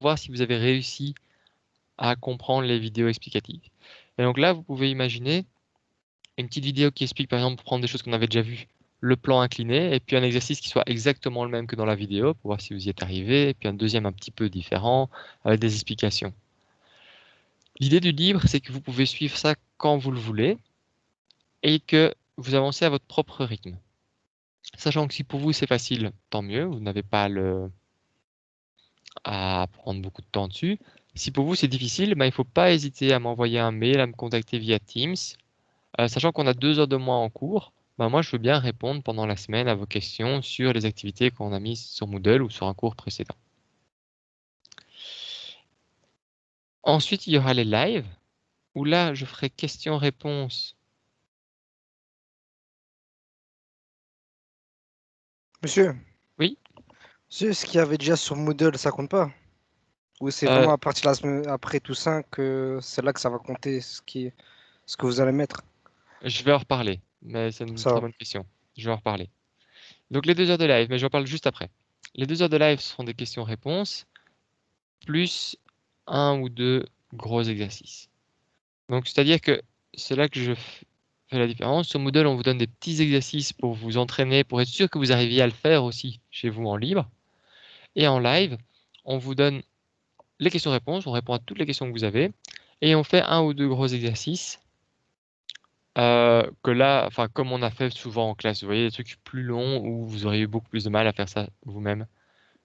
voir si vous avez réussi à comprendre les vidéos explicatives. Et donc là, vous pouvez imaginer une petite vidéo qui explique, par exemple, prendre des choses qu'on avait déjà vues, le plan incliné, et puis un exercice qui soit exactement le même que dans la vidéo, pour voir si vous y êtes arrivé, et puis un deuxième un petit peu différent, avec des explications. L'idée du livre, c'est que vous pouvez suivre ça quand vous le voulez, et que vous avancez à votre propre rythme. Sachant que si pour vous c'est facile, tant mieux, vous n'avez pas à prendre beaucoup de temps dessus. Si pour vous c'est difficile, ben, il ne faut pas hésiter à m'envoyer un mail, à me contacter via Teams. Sachant qu'on a 2 heures de moins en cours, ben moi je veux bien répondre pendant la semaine à vos questions sur les activités qu'on a mises sur Moodle ou sur un cours précédent. Ensuite, il y aura les lives, où là je ferai questions-réponses. Monsieur, Oui, ce qu'il y avait déjà sur Moodle, ça compte pas? Ou c'est euh, vraiment à partir de la semaine après Toussaint que c'est là que ça va compter ce que vous allez mettre? je vais en reparler, mais c'est une Ça très va. bonne question. Je vais en reparler. Donc les 2 heures de live, mais j'en parle juste après. Les 2 heures de live seront des questions-réponses, plus un ou deux gros exercices. Donc c'est-à-dire que c'est là que je fais la différence. Sur Moodle, on vous donne des petits exercices pour vous entraîner, pour être sûr que vous arriviez à le faire aussi chez vous en libre. Et en live, on vous donne les questions-réponses, on répond à toutes les questions que vous avez, et on fait un ou deux gros exercices que là, enfin comme on a fait souvent en classe, vous voyez, des trucs plus longs où vous auriez eu beaucoup plus de mal à faire ça vous-même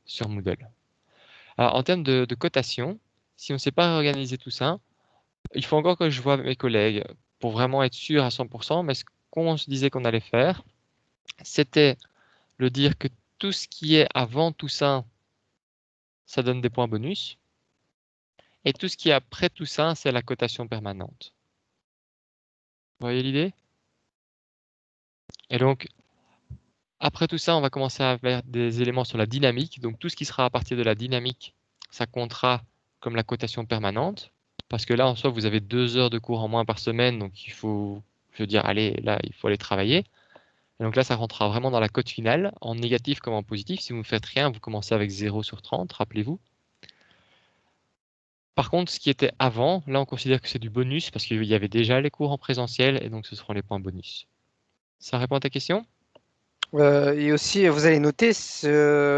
sur Moodle. Alors en termes de cotation, si on ne sait pas organiser tout ça, il faut encore que je vois mes collègues pour vraiment être sûr à 100%, mais ce qu'on se disait qu'on allait faire, c'était le dire que tout ce qui est avant tout ça, ça donne des points bonus, et tout ce qui est après tout ça, c'est la cotation permanente. Vous voyez l'idée? Et donc, après tout ça, on va commencer à faire des éléments sur la dynamique. Donc, tout ce qui sera à partir de la dynamique, ça comptera comme la cotation permanente. Parce que là, en soi, vous avez 2 heures de cours en moins par semaine. Donc, il faut, je veux dire, allez, là, il faut aller travailler. Et donc là, ça rentrera vraiment dans la cote finale, en négatif comme en positif. Si vous ne faites rien, vous commencez avec 0 sur 30, rappelez-vous. Par contre, ce qui était avant, là, on considère que c'est du bonus parce qu'il y avait déjà les cours en présentiel et donc ce seront les points bonus. Ça répond à ta question? Et aussi, vous allez noter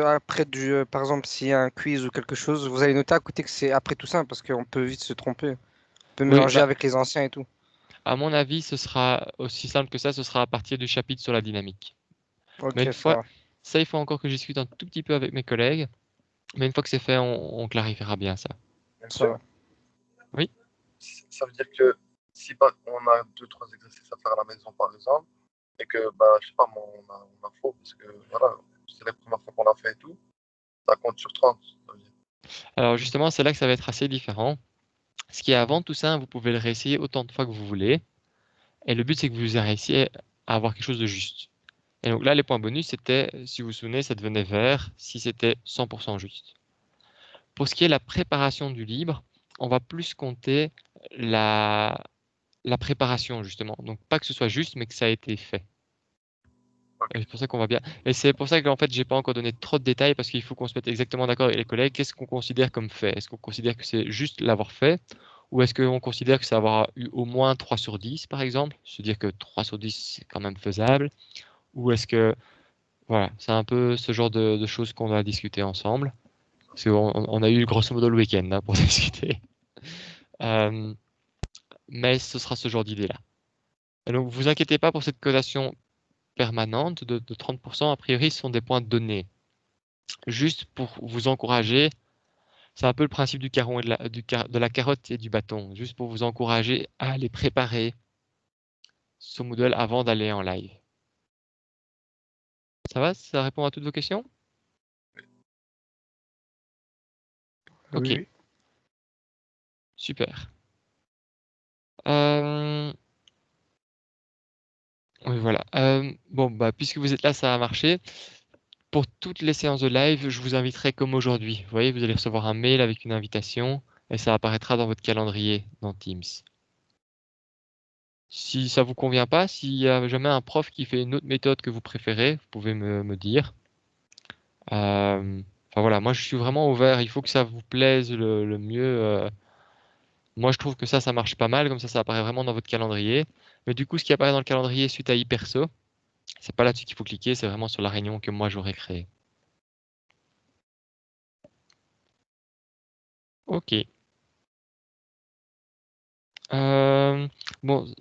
après par exemple, s'il y a un quiz ou quelque chose, vous allez noter à côté que c'est après Toussaint parce qu'on peut vite se tromper. On peut Oui, mélanger bah, avec les anciens et tout. à mon avis, ce sera aussi simple que ça, ce sera à partir du chapitre sur la dynamique. Mais Ok, une ça fois, va. ça, il faut encore que je discute un tout petit peu avec mes collègues. Mais une fois que c'est fait, on clarifiera bien ça. Bien Ça sûr. va. Oui? Ça veut dire que si on a 2, 3 exercices à faire à la maison, par exemple, et que, bah, je sais pas, moi, on a faux, parce que voilà, c'est la première fois qu'on l'a fait et tout, ça compte sur 30. Ça veut dire. Alors justement, c'est là que ça va être assez différent. Ce qui est avant tout ça, vous pouvez le réessayer autant de fois que vous voulez. Et le but, c'est que vous réussissiez à avoir quelque chose de juste. Et donc là, les points bonus, c'était, si vous vous souvenez, ça devenait vert si c'était 100% juste. Pour ce qui est de la préparation du livre, on va plus compter la préparation, justement. Donc pas que ce soit juste, mais que ça a été fait. Ok. Et c'est pour ça qu'on va bien. Et c'est pour ça qu'en fait, j'ai pas encore donné trop de détails parce qu'il faut qu'on se mette exactement d'accord avec les collègues. Qu'est-ce qu'on considère comme fait? Est-ce qu'on considère que c'est juste l'avoir fait? Ou est-ce qu'on considère que c'est avoir eu au moins 3 sur 10, par exemple? Se dire que 3 sur 10, c'est quand même faisable. Ou est-ce que, voilà, c'est un peu ce genre de choses qu'on va discuter ensemble. Parce qu'on a eu grosso modo le week-end hein, pour discuter. Euh, mais ce sera ce genre d'idée-là. Et donc, vous inquiétez pas pour cette cotation permanente de 30%. A priori, ce sont des points donnés. Juste pour vous encourager, c'est un peu le principe du caron et de la carotte et du bâton. Juste pour vous encourager à les préparer sur Moodle avant d'aller en live. Ça va? Ça répond à toutes vos questions? Oui, Ok, oui. super. Euh, oui, voilà. Bon, bah, puisque vous êtes là, ça a marché. Pour toutes les séances de live, je vous inviterai comme aujourd'hui. Vous voyez, vous allez recevoir un mail avec une invitation et ça apparaîtra dans votre calendrier dans Teams. Si ça vous convient pas, s'il y a jamais un prof qui fait une autre méthode que vous préférez, vous pouvez me dire. Enfin voilà, voilà, moi je suis vraiment ouvert. Il faut que ça vous plaise le mieux. Moi je trouve que ça marche pas mal. Comme ça apparaît vraiment dans votre calendrier. Mais du coup, ce qui apparaît dans le calendrier suite à e-perso, c'est pas là-dessus qu'il faut cliquer. C'est vraiment sur la réunion que moi j'aurais créée. Ok. Bon,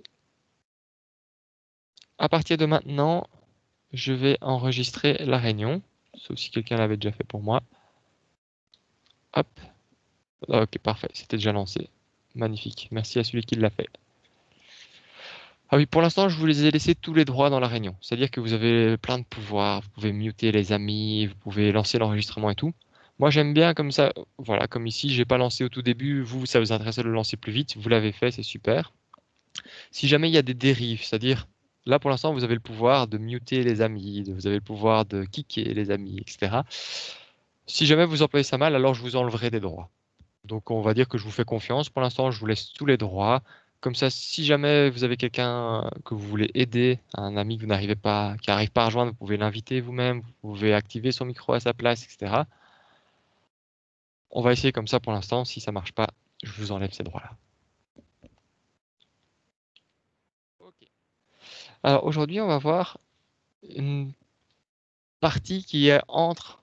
à partir de maintenant, je vais enregistrer la réunion, sauf si quelqu'un l'avait déjà fait pour moi. Hop. Ok, parfait, c'était déjà lancé. Magnifique, merci à celui qui l'a fait. Ah oui, pour l'instant, je vous les ai laissés tous les droits dans la réunion. C'est-à-dire que vous avez plein de pouvoirs, vous pouvez muter les amis, vous pouvez lancer l'enregistrement et tout. Moi, j'aime bien comme ça, voilà, comme ici, j'ai pas lancé au tout début, vous, ça vous intéressait de le lancer plus vite, vous l'avez fait, c'est super. Si jamais il y a des dérives, c'est-à-dire, là pour l'instant, vous avez le pouvoir de muter les amis, vous avez le pouvoir de kicker les amis, etc. Si jamais vous employez ça mal, alors je vous enlèverai des droits. Donc on va dire que je vous fais confiance. Pour l'instant, je vous laisse tous les droits. Comme ça, si jamais vous avez quelqu'un que vous voulez aider, un ami que vous n'arrivez pas, qui n'arrive pas à rejoindre, vous pouvez l'inviter vous-même, vous pouvez activer son micro à sa place, etc. On va essayer comme ça pour l'instant. Si ça marche pas, je vous enlève ces droits-là. Ok. Alors aujourd'hui, on va voir une partie qui est entre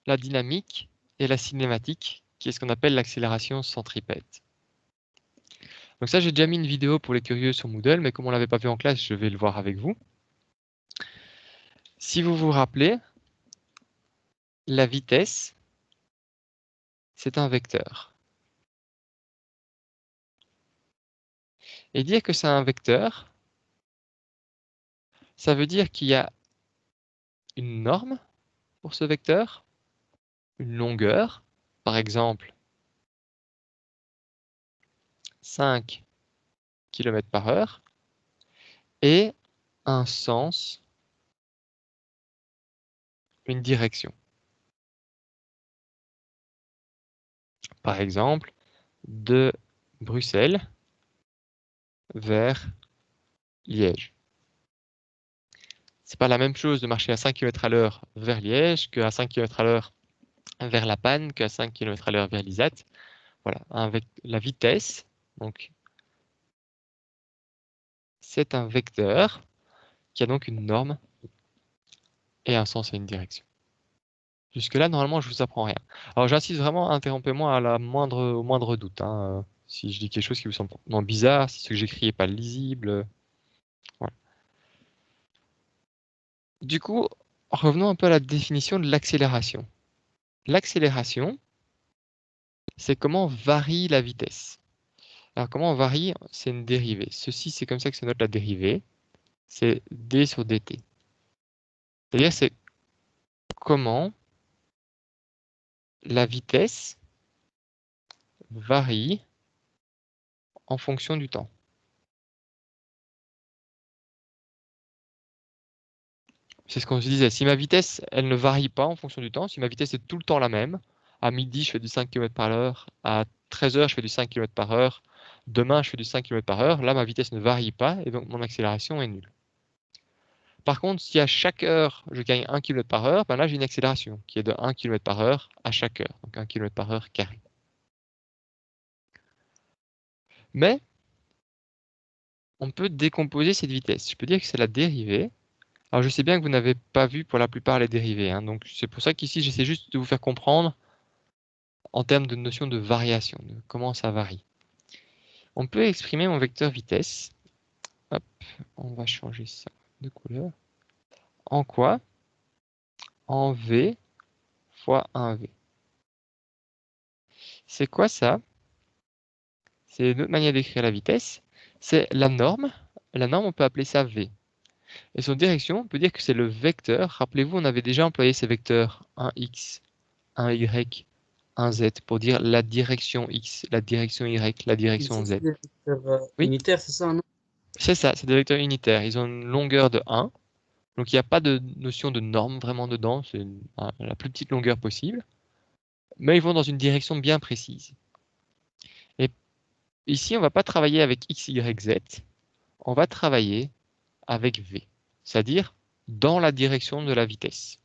la dynamique et la cinématique, qui est ce qu'on appelle l'accélération centripète. Donc ça, j'ai déjà mis une vidéo pour les curieux sur Moodle, mais comme on ne l'avait pas vu en classe, je vais le voir avec vous. Si vous vous rappelez, la vitesse, c'est un vecteur. Et dire que c'est un vecteur, ça veut dire qu'il y a une norme pour ce vecteur, une longueur, par exemple 5 km/h, et un sens, une direction. Par exemple, de Bruxelles vers Liège. C'est pas la même chose de marcher à 5 km à l'heure vers Liège qu'à 5 km à l'heure vers La Panne, qu'à 5 km à l'heure vers l'Isat. Voilà, avec la vitesse, donc c'est un vecteur qui a donc une norme et un sens et une direction. Jusque-là, normalement, je vous apprends rien. Alors, j'insiste vraiment, interrompez-moi au moindre doute. Si je dis quelque chose qui vous semble bizarre, si ce que j'écris n'est pas lisible. Voilà. Du coup, revenons un peu à la définition de l'accélération. L'accélération, c'est comment varie la vitesse. Alors, comment on varie? C'est une dérivée. Ceci, c'est comme ça que se note la dérivée. C'est d sur dt. C'est-à-dire, c'est comment la vitesse varie en fonction du temps. C'est ce qu'on se disait. Si ma vitesse, elle ne varie pas en fonction du temps, si ma vitesse est tout le temps la même, à midi, je fais du 5 km/h, à 13 h, je fais du 5 km/h, demain, je fais du 5 km/h, là, ma vitesse ne varie pas et donc mon accélération est nulle. Par contre, si à chaque heure, je gagne 1 km/h, ben là, j'ai une accélération qui est de 1 km/h à chaque heure, donc 1 km/h carré. Mais, on peut décomposer cette vitesse. Je peux dire que c'est la dérivée. Alors, je sais bien que vous n'avez pas vu pour la plupart les dérivées, donc c'est pour ça qu'ici, j'essaie juste de vous faire comprendre en termes de notion de variation, de comment ça varie. On peut exprimer mon vecteur vitesse. Hop, on va changer ça de couleur. En quoi? En v fois 1v. C'est quoi ça? C'est une autre manière d'écrire la vitesse. C'est la norme. La norme, on peut appeler ça v. Et son direction, on peut dire que c'est le vecteur. Rappelez-vous, on avait déjà employé ces vecteurs 1x, 1y, 1z pour dire la direction x, la direction y, la direction z. C'est des vecteurs Oui, unitaires, c'est ça, non? c'est ça, c'est des vecteurs unitaires. Ils ont une longueur de 1. Donc il n'y a pas de notion de norme vraiment dedans, c'est la plus petite longueur possible. Mais ils vont dans une direction bien précise. Et ici, on ne va pas travailler avec x, y, z, on va travailler avec v, c'est-à-dire dans la direction de la vitesse.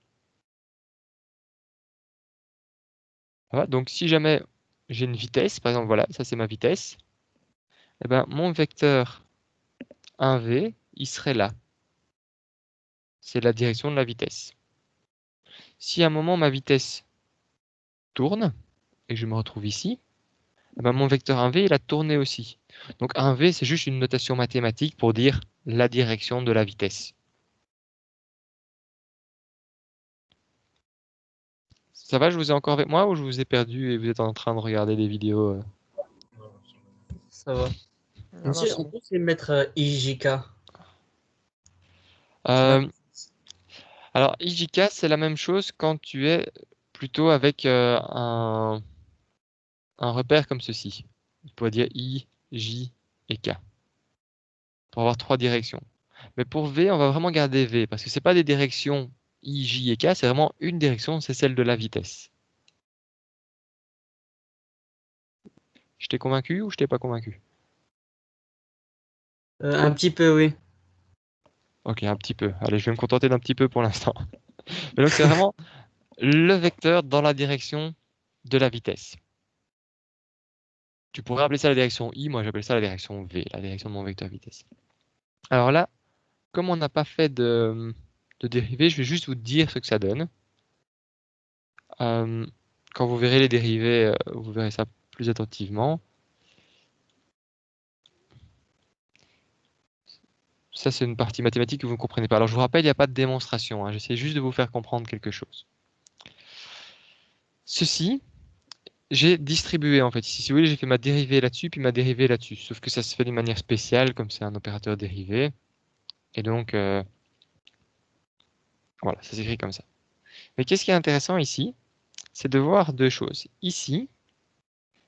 Voilà, donc si jamais j'ai une vitesse, par exemple, voilà, ça c'est ma vitesse, eh ben, mon vecteur 1v, il serait là. C'est la direction de la vitesse. Si à un moment ma vitesse tourne, et que je me retrouve ici, eh ben, mon vecteur 1v, il a tourné aussi. Donc 1v, c'est juste une notation mathématique pour dire la direction de la vitesse. Ça va, je vous ai encore avec moi ou je vous ai perdu et vous êtes en train de regarder des vidéos Ça va. Non, non, c'est On bon. peut aussi mettre IJK. Alors, IJK, c'est la même chose quand tu es plutôt avec un repère comme ceci. On pourrait dire I, J et K pour avoir 3 directions. Mais pour V, on va vraiment garder V parce que ce n'est pas des directions I, J et K, c'est vraiment une direction, c'est celle de la vitesse. Je t'ai convaincu ou je t'ai pas convaincu? Un petit peu, oui. Ok, un petit peu. Allez, je vais me contenter d'un petit peu pour l'instant. Mais donc, c'est vraiment le vecteur dans la direction de la vitesse. Tu pourrais appeler ça la direction I, moi j'appelle ça la direction V, la direction de mon vecteur vitesse. Alors là, comme on n'a pas fait de dérivée, je vais juste vous dire ce que ça donne. Quand vous verrez les dérivées, vous verrez ça plus attentivement. Ça, c'est une partie mathématique que vous ne comprenez pas. Alors, je vous rappelle, il n'y a pas de démonstration. J'essaie juste de vous faire comprendre quelque chose. Ceci, j'ai distribué, en fait. Ici, si vous voulez, j'ai fait ma dérivée là-dessus, puis ma dérivée là-dessus. Sauf que ça se fait d'une manière spéciale, comme c'est un opérateur dérivé. Et donc, voilà, ça s'écrit comme ça. Mais qu'est-ce qui est intéressant ici? C'est de voir deux choses. Ici,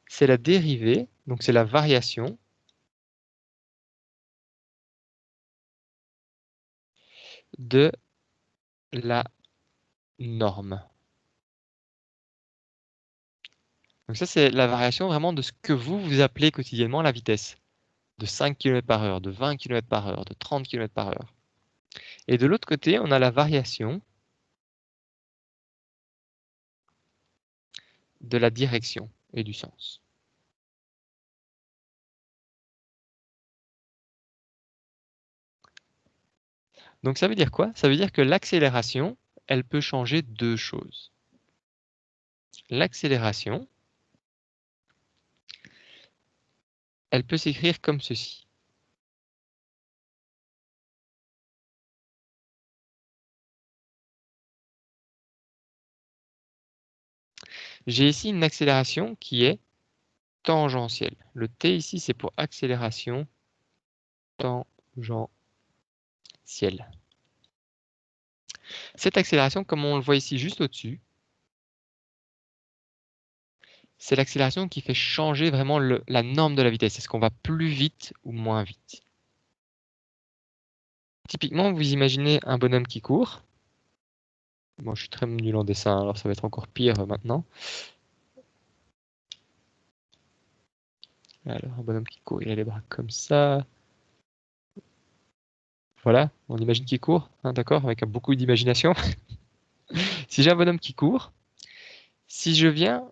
c'est la dérivée, donc c'est la variation de la norme. Donc ça, c'est la variation vraiment de ce que vous appelez quotidiennement la vitesse. De 5 km/h, de 20 km/h, de 30 km/h. Et de l'autre côté, on a la variation de la direction et du sens. Donc ça veut dire quoi? Ça veut dire que l'accélération, elle peut changer deux choses. L'accélération, elle peut s'écrire comme ceci. J'ai ici une accélération qui est tangentielle. Le T ici, c'est pour accélération tangentielle. Cette accélération, comme on le voit ici juste au-dessus, c'est l'accélération qui fait changer vraiment la norme de la vitesse. Est-ce qu'on va plus vite ou moins vite? Typiquement, vous imaginez un bonhomme qui court. Moi, je suis très nul en dessin, alors ça va être encore pire maintenant. Alors, un bonhomme qui court, il a les bras comme ça. Voilà, on imagine qu'il court, hein, d'accord, avec beaucoup d'imagination. Si j'ai un bonhomme qui court, si je viens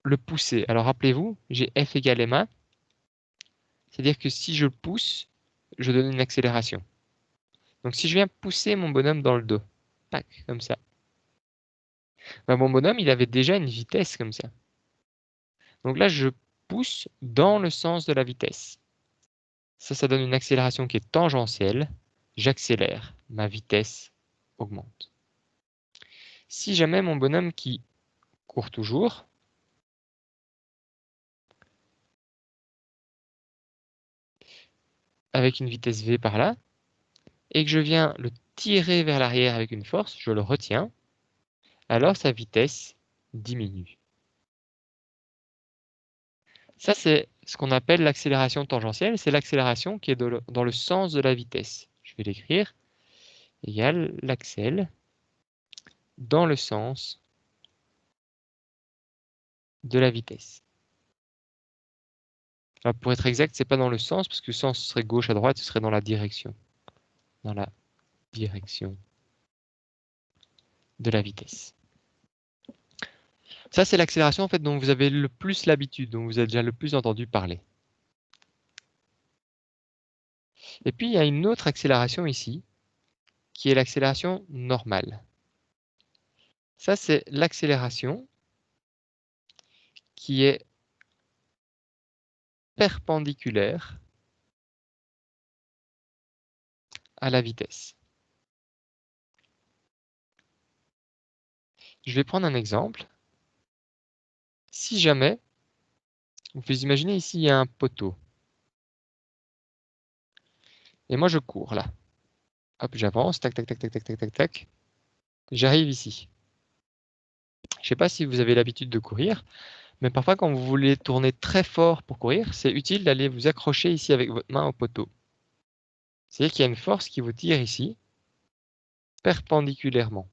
le pousser, alors rappelez-vous, j'ai F égale ma, c'est-à-dire que si je le pousse, je donne une accélération. Donc si je viens pousser mon bonhomme dans le dos, tac, comme ça, ben, mon bonhomme, il avait déjà une vitesse comme ça. Donc là, je pousse dans le sens de la vitesse. Ça donne une accélération qui est tangentielle. J'accélère, ma vitesse augmente. Si jamais mon bonhomme qui court toujours, avec une vitesse v par là, et que je viens le tirer vers l'arrière avec une force, je le retiens, alors sa vitesse diminue. Ça, c'est ce qu'on appelle l'accélération tangentielle. C'est l'accélération qui est dans le sens de la vitesse. Je vais l'écrire. Égale l'accel dans le sens de la vitesse. Alors, pour être exact, c'est pas dans le sens, parce que le sens serait gauche à droite, ce serait dans la direction. Dans la direction de la vitesse. Ça, c'est l'accélération en fait dont vous avez le plus l'habitude, dont vous avez déjà le plus entendu parler. Et puis, il y a une autre accélération ici, qui est l'accélération normale. Ça, c'est l'accélération qui est perpendiculaire à la vitesse. Je vais prendre un exemple. Si jamais, vous imaginez ici, il y a un poteau. Et moi, je cours là. Hop, j'avance, tac, tac, tac, tac, tac, tac, tac, tac. J'arrive ici. Je ne sais pas si vous avez l'habitude de courir, mais parfois quand vous voulez tourner très fort pour courir, c'est utile d'aller vous accrocher ici avec votre main au poteau. C'est-à-dire qu'il y a une force qui vous tire ici, perpendiculairement.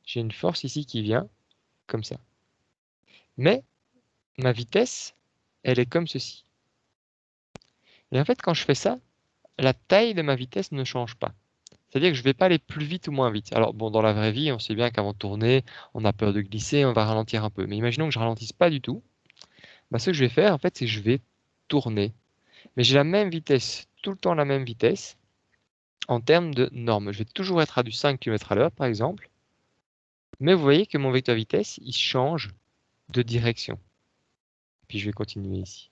J'ai une force ici qui vient, comme ça. Mais ma vitesse, elle est comme ceci. Et en fait, quand je fais ça, la taille de ma vitesse ne change pas. C'est-à-dire que je ne vais pas aller plus vite ou moins vite. Alors bon, dans la vraie vie, on sait bien qu'avant de tourner, on a peur de glisser, on va ralentir un peu. Mais imaginons que je ralentisse pas du tout. Bah, ce que je vais faire, en fait, c'est que je vais tourner. Mais j'ai la même vitesse, tout le temps la même vitesse, en termes de normes. Je vais toujours être à du 5 km à l'heure, par exemple. Mais vous voyez que mon vecteur vitesse, il change de direction. Puis je vais continuer ici.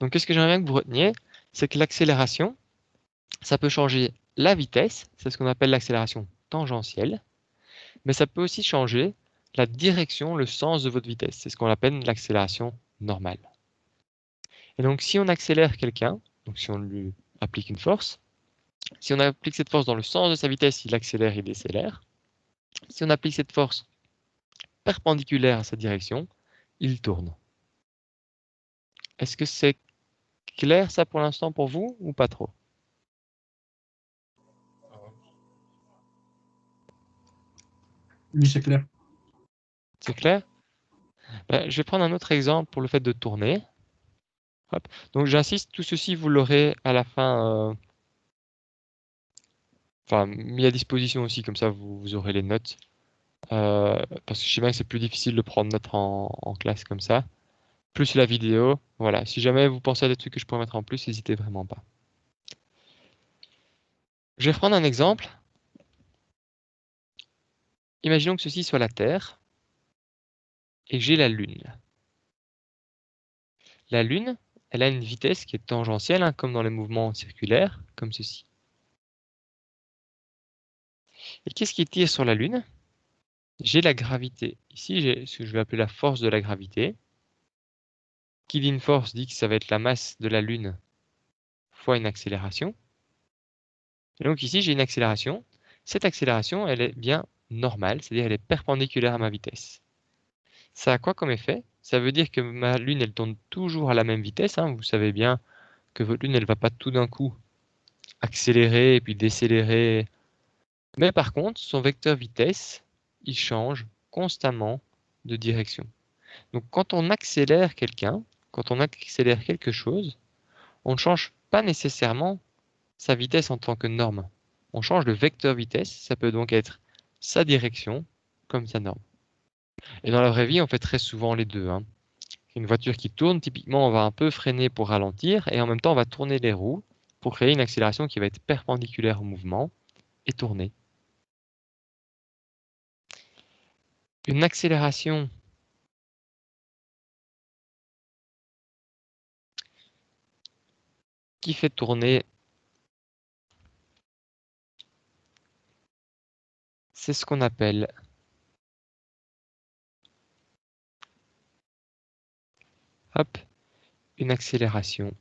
Donc, qu'est-ce que j'aimerais bien que vous reteniez? C'est que l'accélération, ça peut changer la vitesse, c'est ce qu'on appelle l'accélération tangentielle, mais ça peut aussi changer la direction, le sens de votre vitesse. C'est ce qu'on appelle l'accélération normale. Et donc, si on accélère quelqu'un, donc si on lui applique une force, si on applique cette force dans le sens de sa vitesse, il accélère, il décélère. Si on applique cette force perpendiculaire à sa direction, il tourne. Est-ce que c'est clair ça pour l'instant pour vous ou pas trop? Oui, c'est clair. C'est clair? Ben, je vais prendre un autre exemple pour le fait de tourner. Hop. Donc j'insiste, tout ceci vous l'aurez à la fin, enfin mis à disposition aussi, comme ça vous aurez les notes. Parce que je sais bien que c'est plus difficile de prendre note en classe comme ça. Plus la vidéo, voilà. Si jamais vous pensez à des trucs que je pourrais mettre en plus, n'hésitez vraiment pas. Je vais prendre un exemple. Imaginons que ceci soit la Terre et que j'ai la Lune. La Lune, elle a une vitesse qui est tangentielle, hein, comme dans les mouvements circulaires, comme ceci. Et qu'est-ce qui tire sur la Lune? J'ai la gravité. Ici, j'ai ce que je vais appeler la force de la gravité. Qui dit une force dit que ça va être la masse de la Lune fois une accélération. Et donc ici, j'ai une accélération. Cette accélération, elle est bien normale, c'est-à-dire elle est perpendiculaire à ma vitesse. Ça a quoi comme effet? Ça veut dire que ma Lune, elle tourne toujours à la même vitesse, hein. Vous savez bien que votre Lune, elle ne va pas tout d'un coup accélérer et puis décélérer. Mais par contre, son vecteur vitesse, il change constamment de direction. Donc quand on accélère quelqu'un, quand on accélère quelque chose, on ne change pas nécessairement sa vitesse en tant que norme. On change le vecteur vitesse, ça peut donc être sa direction comme sa norme. Et dans la vraie vie, on fait très souvent les deux, hein. Une voiture qui tourne, typiquement, on va un peu freiner pour ralentir et en même temps, on va tourner les roues pour créer une accélération qui va être perpendiculaire au mouvement et tourner. Une accélération qui fait tourner, c'est ce qu'on appelle hop, une accélération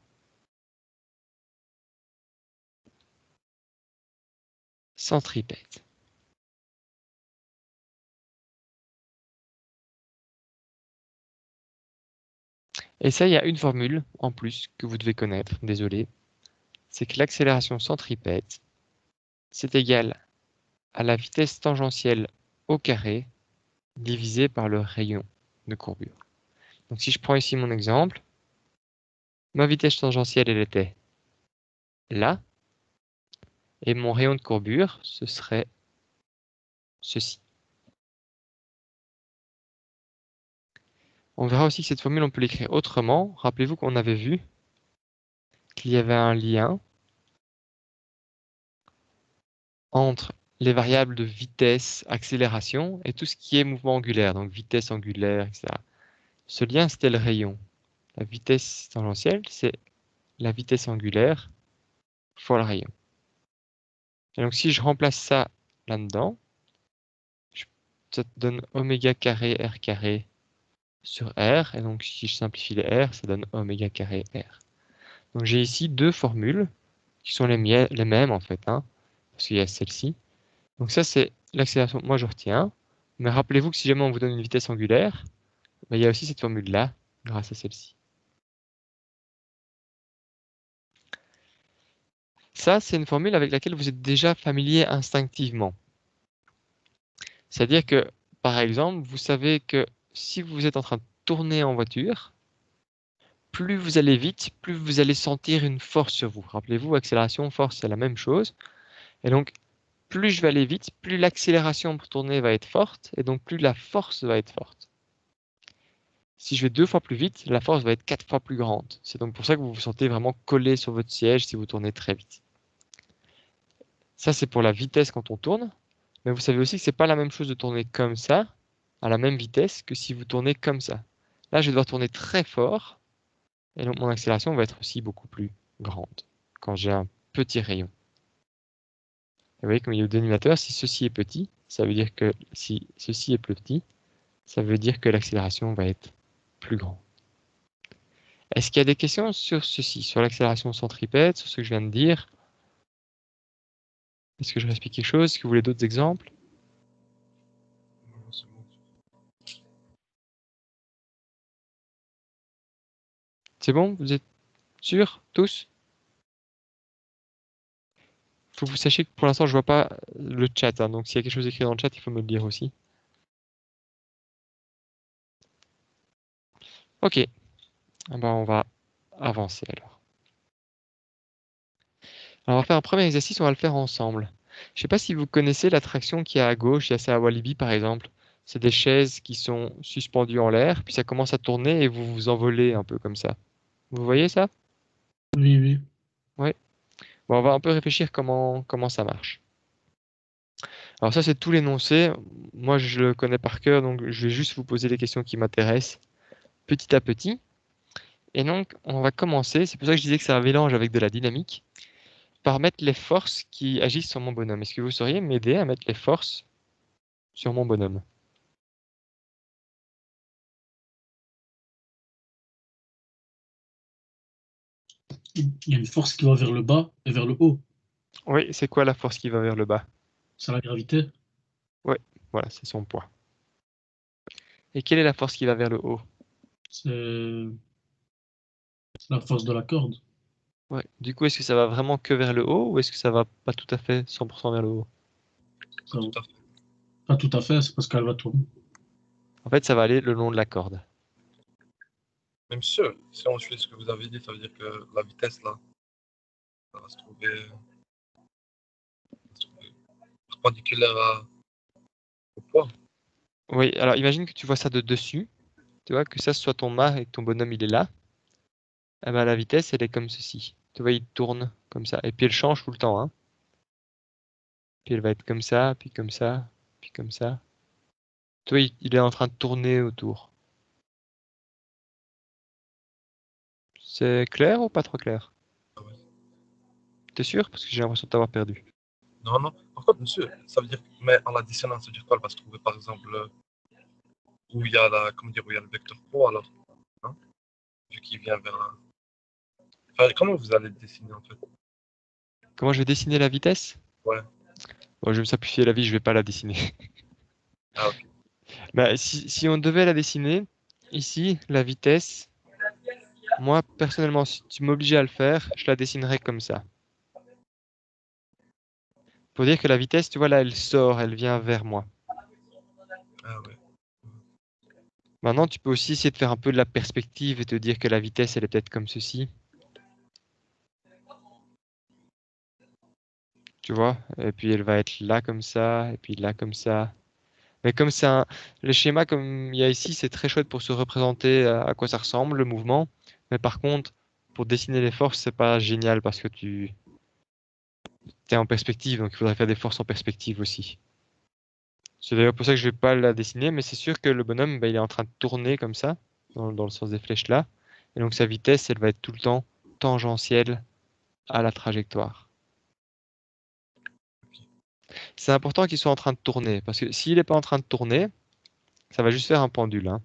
centripète. Et ça, il y a une formule en plus que vous devez connaître, désolé. C'est que l'accélération centripète, c'est égal à la vitesse tangentielle au carré divisé par le rayon de courbure. Donc si je prends ici mon exemple, ma vitesse tangentielle, elle était là, et mon rayon de courbure, ce serait ceci. On verra aussi que cette formule, on peut l'écrire autrement. Rappelez-vous qu'on avait vu qu'il y avait un lien entre les variables de vitesse, accélération et tout ce qui est mouvement angulaire, donc vitesse angulaire, etc. Ce lien, c'était le rayon. La vitesse tangentielle, c'est la vitesse angulaire fois le rayon. Et donc, si je remplace ça là-dedans, ça te donne oméga carré R carré sur R. Et donc, si je simplifie les R, ça donne oméga carré R. Donc, j'ai ici deux formules qui sont les mêmes, en fait, hein, parce qu'il y a celle-ci. Donc, ça, c'est l'accélération que moi, je retiens. Mais rappelez-vous que si jamais on vous donne une vitesse angulaire, ben, il y a aussi cette formule-là, grâce à celle-ci. Ça, c'est une formule avec laquelle vous êtes déjà familier instinctivement. C'est-à-dire que, par exemple, vous savez que si vous êtes en train de tourner en voiture, plus vous allez vite, plus vous allez sentir une force sur vous. Rappelez-vous, accélération, force, c'est la même chose. Et donc, plus je vais aller vite, plus l'accélération pour tourner va être forte, et donc plus la force va être forte. Si je vais 2 fois plus vite, la force va être 4 fois plus grande. C'est donc pour ça que vous vous sentez vraiment collé sur votre siège si vous tournez très vite. Ça, c'est pour la vitesse quand on tourne. Mais vous savez aussi que c'est pas la même chose de tourner comme ça, à la même vitesse, que si vous tournez comme ça. Là, je vais devoir tourner très fort, et donc mon accélération va être aussi beaucoup plus grande quand j'ai un petit rayon. Et vous voyez, comme il y a le dénominateur, si ceci est petit, ça veut dire que si ceci est plus petit, ça veut dire que l'accélération va être plus grande. Est-ce qu'il y a des questions sur ceci, sur l'accélération centripète, sur ce que je viens de dire? Est-ce que je explique quelque chose? Est-ce que vous voulez d'autres exemples? Non, c'est bon. C'est bon? Vous êtes sûrs, tous? Il faut que vous sachiez que pour l'instant, je vois pas le chat, hein, donc s'il y a quelque chose écrit dans le chat, il faut me le dire aussi. Ok, eh ben, on va avancer alors. Alors, on va faire un premier exercice, on va le faire ensemble. Je ne sais pas si vous connaissez l'attraction qui est à gauche, il y a ça à Walibi par exemple. C'est des chaises qui sont suspendues en l'air, puis ça commence à tourner et vous vous envolez un peu comme ça. Vous voyez ça? Oui, oui. Oui. Bon, on va un peu réfléchir comment ça marche. Alors ça, c'est tout l'énoncé. Moi, je le connais par cœur, donc je vais juste vous poser les questions qui m'intéressent petit à petit. Et donc, on va commencer, c'est pour ça que je disais que c'est un mélange avec de la dynamique, par mettre les forces qui agissent sur mon bonhomme. Est-ce que vous sauriez m'aider à mettre les forces sur mon bonhomme? Il y a une force qui va vers le bas et vers le haut. Oui, c'est quoi la force qui va vers le bas? C'est la gravité. Oui, voilà, c'est son poids. Et quelle est la force qui va vers le haut? C'est la force de la corde. Ouais. Du coup, est-ce que ça va vraiment que vers le haut ou est-ce que ça va pas tout à fait 100% vers le haut? Ça, Tout à fait. pas tout à fait, c'est parce qu'elle va tourner. En fait, ça va aller le long de la corde. Même sûr, si on suit ce que vous avez dit, ça veut dire que la vitesse, là, ça va se trouver perpendiculaire au poids. Oui, alors imagine que tu vois ça de dessus. Tu vois que ça soit ton mât et que ton bonhomme il est là. Eh ben, la vitesse, elle est comme ceci. Tu vois, il tourne comme ça. Et puis elle change tout le temps, hein. Puis elle va être comme ça, puis comme ça, puis comme ça. Tu vois, il est en train de tourner autour. C'est clair ou pas trop clair? Ah ouais. T'es sûr? Parce que j'ai l'impression de t'avoir perdu. Non, non. Par contre, monsieur, ça veut dire, mais en l'additionnant, ça veut dire quoi? Elle va se trouver, par exemple, où il y a comment dire, où il y a le vecteur poids, alors, hein, vu qu'il vient vers là. Enfin, comment vous allez le dessiner, en fait? Comment je vais dessiner la vitesse? Ouais. Bon, je vais me simplifier la vie, je vais pas la dessiner. Ah, ok. Bah, si on devait la dessiner, ici, la vitesse, moi, personnellement, si tu m'obligeais à le faire, je la dessinerais comme ça. Pour dire que la vitesse, tu vois, là, elle sort, elle vient vers moi. Ah, ouais. Maintenant, tu peux aussi essayer de faire un peu de la perspective et te dire que la vitesse, elle est peut-être comme ceci. Tu vois? Et puis elle va être là comme ça, et puis là comme ça. Mais comme c'est le schéma comme il y a ici, c'est très chouette pour se représenter à quoi ça ressemble, le mouvement. Mais par contre, pour dessiner les forces, c'est pas génial parce que tu es en perspective, donc il faudrait faire des forces en perspective aussi. C'est d'ailleurs pour ça que je vais pas la dessiner, mais c'est sûr que le bonhomme, bah, il est en train de tourner comme ça, dans le sens des flèches là. Et donc sa vitesse, elle va être tout le temps tangentielle à la trajectoire. C'est important qu'il soit en train de tourner, parce que s'il n'est pas en train de tourner, ça va juste faire un pendule, hein.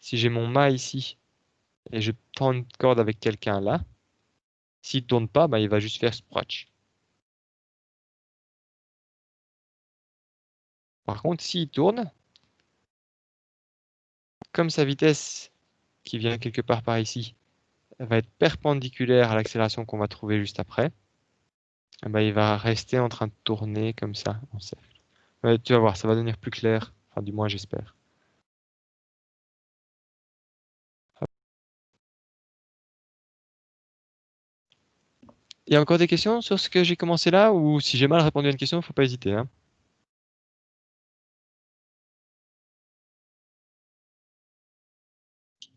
Si j'ai mon mât ici, et je prends une corde avec quelqu'un là, s'il ne tourne pas, bah, il va juste faire scratch. Par contre, s'il tourne, comme sa vitesse qui vient quelque part par ici, elle va être perpendiculaire à l'accélération qu'on va trouver juste après, eh ben, il va rester en train de tourner comme ça en cercle. Tu vas voir, ça va devenir plus clair, enfin du moins j'espère. Il y a encore des questions sur ce que j'ai commencé là, ou si j'ai mal répondu à une question, il ne faut pas hésiter, hein.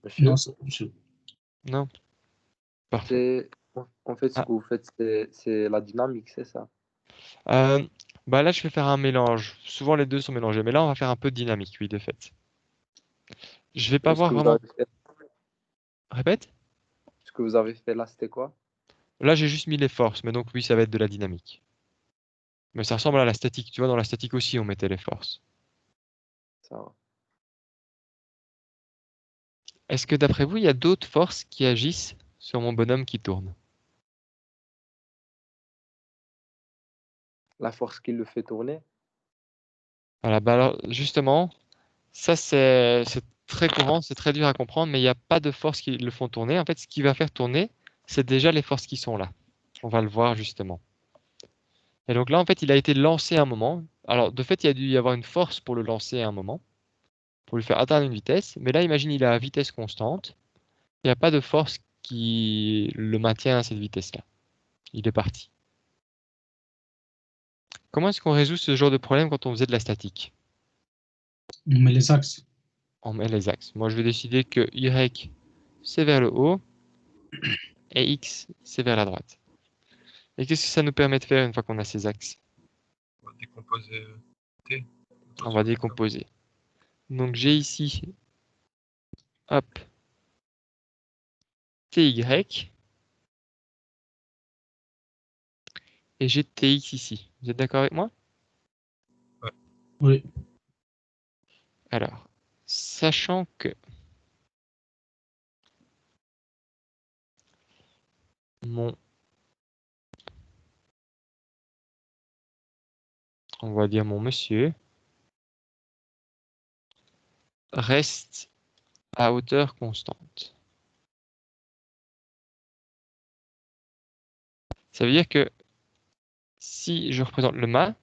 Monsieur, Non, c'est- Non? Parfait. en fait, ce Ah. que vous faites, c'est la dynamique, c'est ça? Euh, Bah là, je vais faire un mélange. Souvent, les deux sont mélangés, mais là, on va faire un peu de dynamique, oui, de fait. Je vais pas Mais ce voir que vous vraiment. avez fait, Répète? ce que vous avez fait là, c'était quoi? Là, j'ai juste mis les forces, mais donc oui, ça va être de la dynamique. Mais ça ressemble à la statique. Tu vois, dans la statique aussi, on mettait les forces. Ça va. Est-ce que d'après vous, il y a d'autres forces qui agissent sur mon bonhomme qui tourne? La force qui le fait tourner? Voilà, bah alors, justement, ça c'est très courant, c'est très dur à comprendre, mais il n'y a pas de forces qui le font tourner. En fait, ce qui va faire tourner, c'est déjà les forces qui sont là. On va le voir justement. Et donc là, en fait, il a été lancé à un moment. Alors, de fait, il y a dû y avoir une force pour le lancer à un moment, pour lui faire atteindre une vitesse. Mais là, imagine, il est à vitesse constante. Il n'y a pas de force qui le maintient à cette vitesse-là. Il est parti. Comment est-ce qu'on résout ce genre de problème quand on faisait de la statique? On met les axes. On met les axes. Moi, je vais décider que Y, c'est vers le haut, et X, c'est vers la droite. Et qu'est-ce que ça nous permet de faire une fois qu'on a ces axes? On va décomposer T. On va décomposer. Donc j'ai ici, hop, TY, et j'ai TX ici. Vous êtes d'accord avec moi? Oui. Alors, sachant que mon, on va dire mon monsieur, reste à hauteur constante. Ça veut dire que si je représente le mât,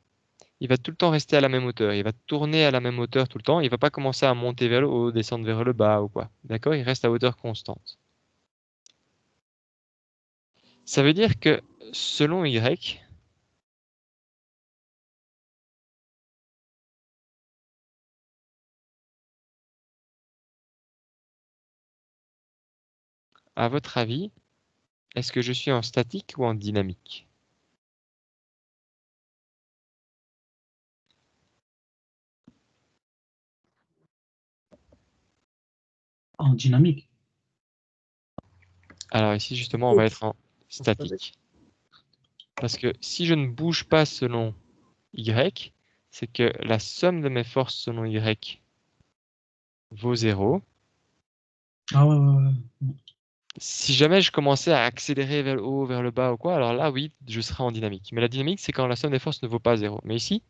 il va tout le temps rester à la même hauteur. Il va tourner à la même hauteur tout le temps. Il ne va pas commencer à monter vers le haut, descendre vers le bas ou quoi. D'accord? Il reste à hauteur constante. Ça veut dire que selon Y, à votre avis, est-ce que je suis en statique ou en dynamique? En dynamique. Alors ici, justement, on va être en statique. Parce que si je ne bouge pas selon Y, c'est que la somme de mes forces selon Y vaut 0. Ah ouais. Si jamais je commençais à accélérer vers le haut, vers le bas ou quoi, alors là, oui, je serais en dynamique. Mais la dynamique, c'est quand la somme des forces ne vaut pas 0. Mais ici,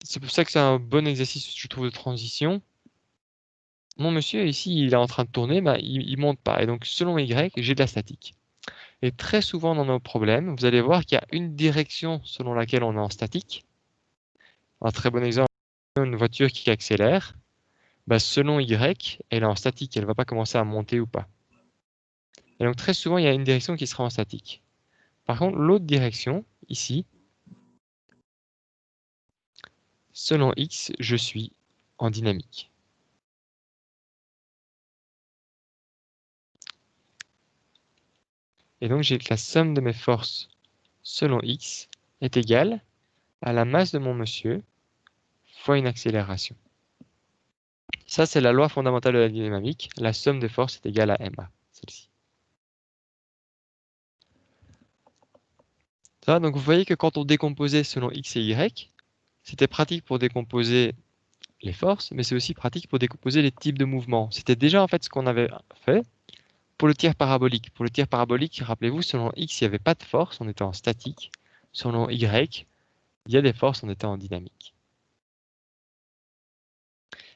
c'est pour ça que c'est un bon exercice, je trouve, de transition. Mon monsieur, ici, il est en train de tourner, mais il ne monte pas. Et donc, selon Y, j'ai de la statique. Et très souvent dans nos problèmes, vous allez voir qu'il y a une direction selon laquelle on est en statique. Un très bon exemple, une voiture qui accélère. Bah, selon Y, elle est en statique, elle ne va pas commencer à monter ou pas. Et donc très souvent, il y a une direction qui sera en statique. Par contre, l'autre direction, ici, selon x, je suis en dynamique. Et donc, j'ai que la somme de mes forces selon x est égale à la masse de mon monsieur fois une accélération. Ça, c'est la loi fondamentale de la dynamique. La somme des forces est égale à ma, celle-ci. Ça va, donc vous voyez que quand on décomposait selon x et y, c'était pratique pour décomposer les forces, mais c'est aussi pratique pour décomposer les types de mouvements. C'était déjà en fait ce qu'on avait fait pour le tir parabolique. Pour le tir parabolique, rappelez-vous, selon x, il n'y avait pas de force, on était en statique. Selon y, il y a des forces, on était en dynamique.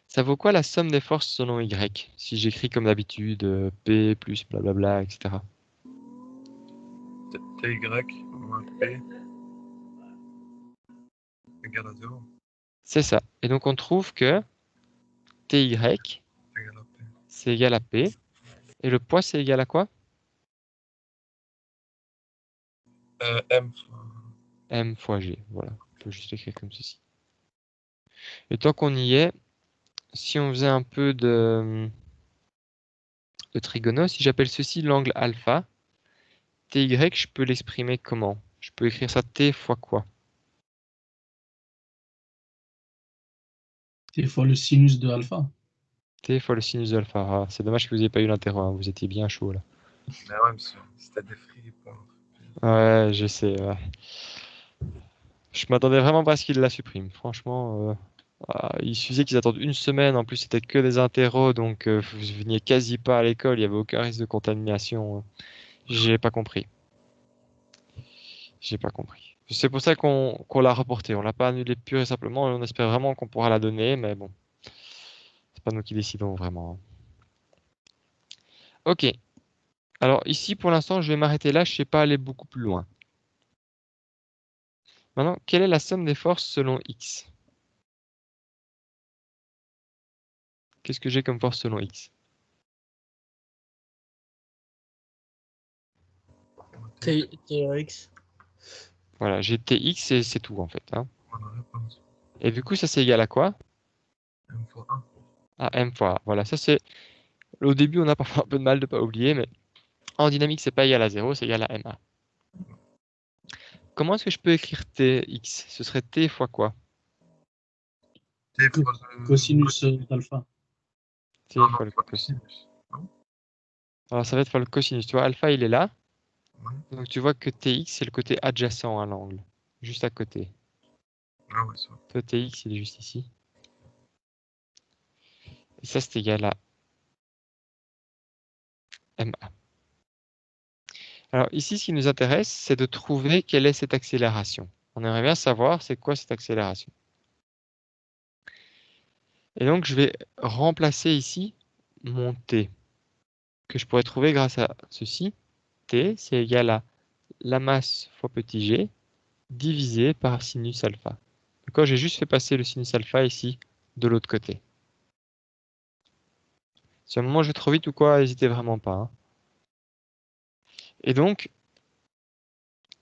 Ça vaut quoi la somme des forces selon y? Si j'écris comme d'habitude, P plus blablabla, etc. TY moins P égale à 0. C'est ça. Et donc on trouve que TY, Égale à P. c'est égal à P. Et le poids, c'est égal à quoi? M M fois G. Voilà. On peut juste l'écrire comme ceci. Et tant qu'on y est, si on faisait un peu de trigono, si j'appelle ceci l'angle alpha, TY, je peux l'exprimer comment? Je peux écrire ça T fois quoi? T fois le sinus de alpha. T fois le sinus de alpha. Ah, c'est dommage que vous n'ayez pas eu l'interro, hein. Vous étiez bien chaud là. Mais ouais, monsieur, c'était des fripes. Ouais, je sais. Ouais. Je m'attendais vraiment pas à ce qu'ils la suppriment. Franchement, il suffisait qu'ils attendent une semaine. En plus, c'était que des interros, donc vous veniez quasi pas à l'école. Il n'y avait aucun risque de contamination. J'ai pas compris. J'ai pas compris. C'est pour ça qu'on l'a reporté. On l'a pas annulé pur et simplement. On espère vraiment qu'on pourra la donner, mais bon, c'est pas nous qui décidons vraiment. Ok. Alors ici, pour l'instant, je vais m'arrêter là. Je sais pas aller beaucoup plus loin. Maintenant, quelle est la somme des forces selon x? Qu'est-ce que j'ai comme force selon x? TX. Voilà, j'ai tx et c'est tout en fait, hein. Bonne réponse. Et du coup, ça c'est égal à quoi? M fois 1. À m fois A. Voilà, ça c'est... Au début, on a parfois un peu de mal de ne pas oublier, mais en dynamique, c'est pas égal à 0, c'est égal à ma. Comment est-ce que je peux écrire tx? Ce serait t fois quoi? T Co- fois Cosinus d'alpha. T Non, fois non, le fois le cosinus. sinus. Non? Alors ça va être fois le cosinus. Tu vois, alpha, il est là. Ouais. Donc tu vois que tx, c'est le côté adjacent à l'angle. Juste à côté. Ah ouais, ça. Toi, tx, il est juste ici. Et ça, c'est égal à ma. Alors ici, ce qui nous intéresse, c'est de trouver quelle est cette accélération. On aimerait bien savoir c'est quoi cette accélération. Et donc, je vais remplacer ici mon t, que je pourrais trouver grâce à ceci. T, c'est égal à la masse fois petit g, divisé par sinus alpha. D'accord, j'ai juste fait passer le sinus alpha ici, de l'autre côté. Si à un moment je vais trop vite ou quoi, n'hésitez vraiment pas, hein. Et donc,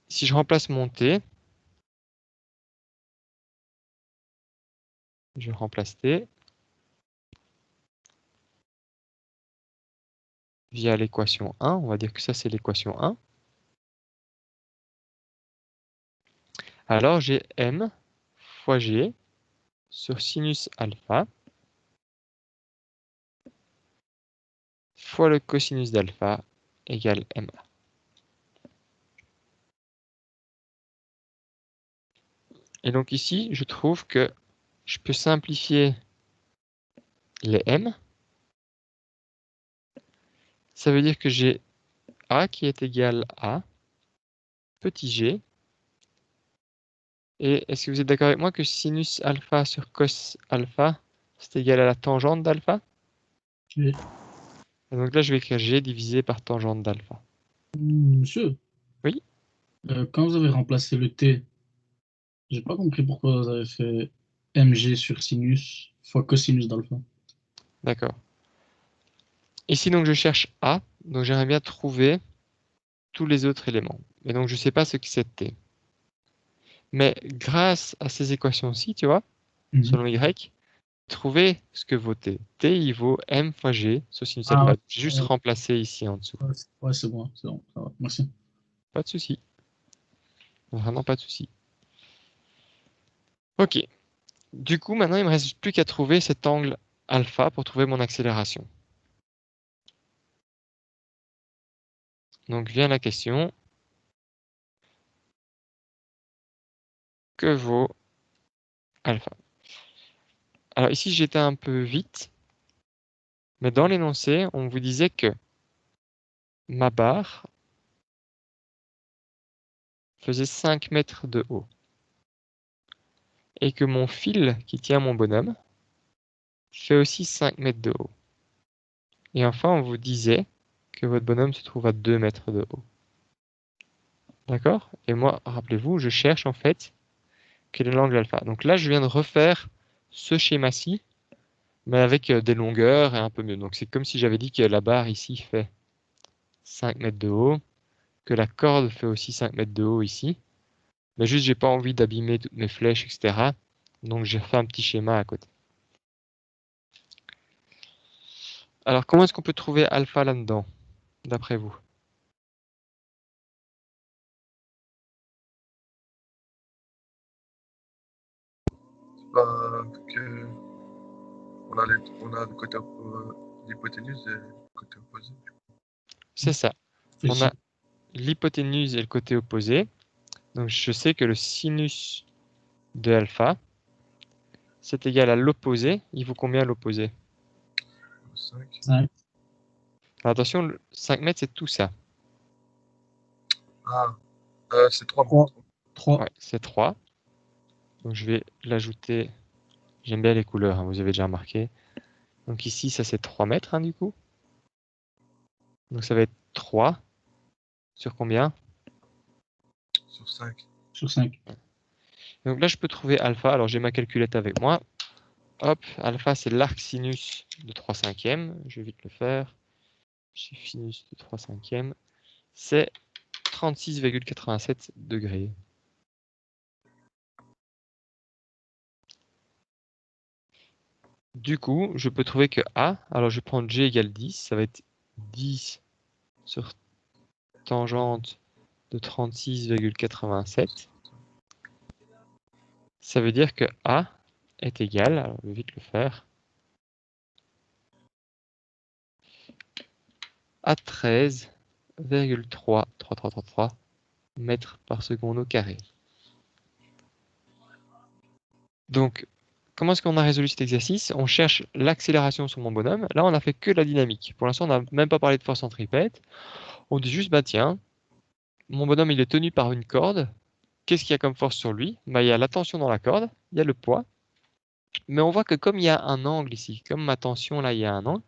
si je remplace mon t, je remplace t via l'équation 1, on va dire que ça c'est l'équation 1. Alors j'ai m fois g sur sinus alpha fois le cosinus d'alpha égale ma. Et donc ici, je trouve que je peux simplifier les m. Ça veut dire que j'ai a qui est égal à petit g. Et est-ce que vous êtes d'accord avec moi que sinus alpha sur cos alpha, c'est égal à la tangente d'alpha? Oui. Et donc là, je vais écrire g divisé par tangente d'alpha. Monsieur, Oui? quand vous avez remplacé le T, j'ai pas compris pourquoi vous avez fait mg sur sinus fois cosinus d'alpha. D'accord. Ici, donc, je cherche a. Donc, j'aimerais bien trouver tous les autres éléments. Et donc, je ne sais pas ce que c'est t. Mais grâce à ces équations-ci, tu vois, Mhm. selon Y, trouvez ce que vaut T. T, il vaut M fois G sur sinus Ah alpha. ouais. J'ai juste remplacé ici en dessous. Ouais, c'est bon, ça va. Merci. Pas de souci. Vraiment pas de souci. Ok. Du coup, maintenant, il me reste plus qu'à trouver cet angle alpha pour trouver mon accélération. Donc vient la question. Que vaut alpha? Alors ici, j'étais un peu vite. Mais dans l'énoncé, on vous disait que ma barre faisait 5 mètres de haut. Et que mon fil qui tient mon bonhomme fait aussi 5 mètres de haut. Et enfin, on vous disait que votre bonhomme se trouve à 2 mètres de haut. D'accord? Et moi, rappelez-vous, je cherche en fait quel est l'angle alpha. Donc là, je viens de refaire ce schéma-ci, mais avec des longueurs et un peu mieux. Donc c'est comme si j'avais dit que la barre ici fait 5 mètres de haut, que la corde fait aussi 5 mètres de haut ici. Mais juste, j'ai pas envie d'abîmer toutes mes flèches, etc. Donc j'ai fait un petit schéma à côté. Alors comment est-ce qu'on peut trouver alpha là-dedans, d'après vous? Bah, que on a le côté l'hypoténuse et le côté opposé. C'est ça. On a l'hypoténuse et le côté opposé. Donc je sais que le sinus de alpha, c'est égal à l'opposé. Il vaut combien l'opposé? 5. 5. Alors attention, 5 mètres, c'est tout ça. Ah, c'est 3 3. mètres. 3. Ouais, c'est 3. Donc je vais l'ajouter. J'aime bien les couleurs, hein, vous avez déjà remarqué. Donc ici, ça c'est 3 mètres hein, du coup. Donc ça va être 3 sur combien? Sur 5. Sur 5. Donc là, je peux trouver alpha. Alors j'ai ma calculette avec moi. Hop, alpha c'est l'arc sinus de 3 cinquièmes. Je vais vite le faire. J'ai sinus de 3 cinquièmes. C'est 36,87 degrés. Du coup, je peux trouver que A, alors je vais prendre G égale 10, ça va être 10 sur tangente de 36,87. Ça veut dire que A est égal, alors je vais vite le faire, à 13,33333 mètres par seconde au carré. Donc, comment est-ce qu'on a résolu cet exercice? On cherche l'accélération sur mon bonhomme. Là, on n'a fait que la dynamique. Pour l'instant, on n'a même pas parlé de force centripète. On dit juste, bah tiens, mon bonhomme, il est tenu par une corde. Qu'est-ce qu'il y a comme force sur lui? Bah, il y a la tension dans la corde, il y a le poids. Mais on voit que comme il y a un angle ici, comme ma tension là, il y a un angle,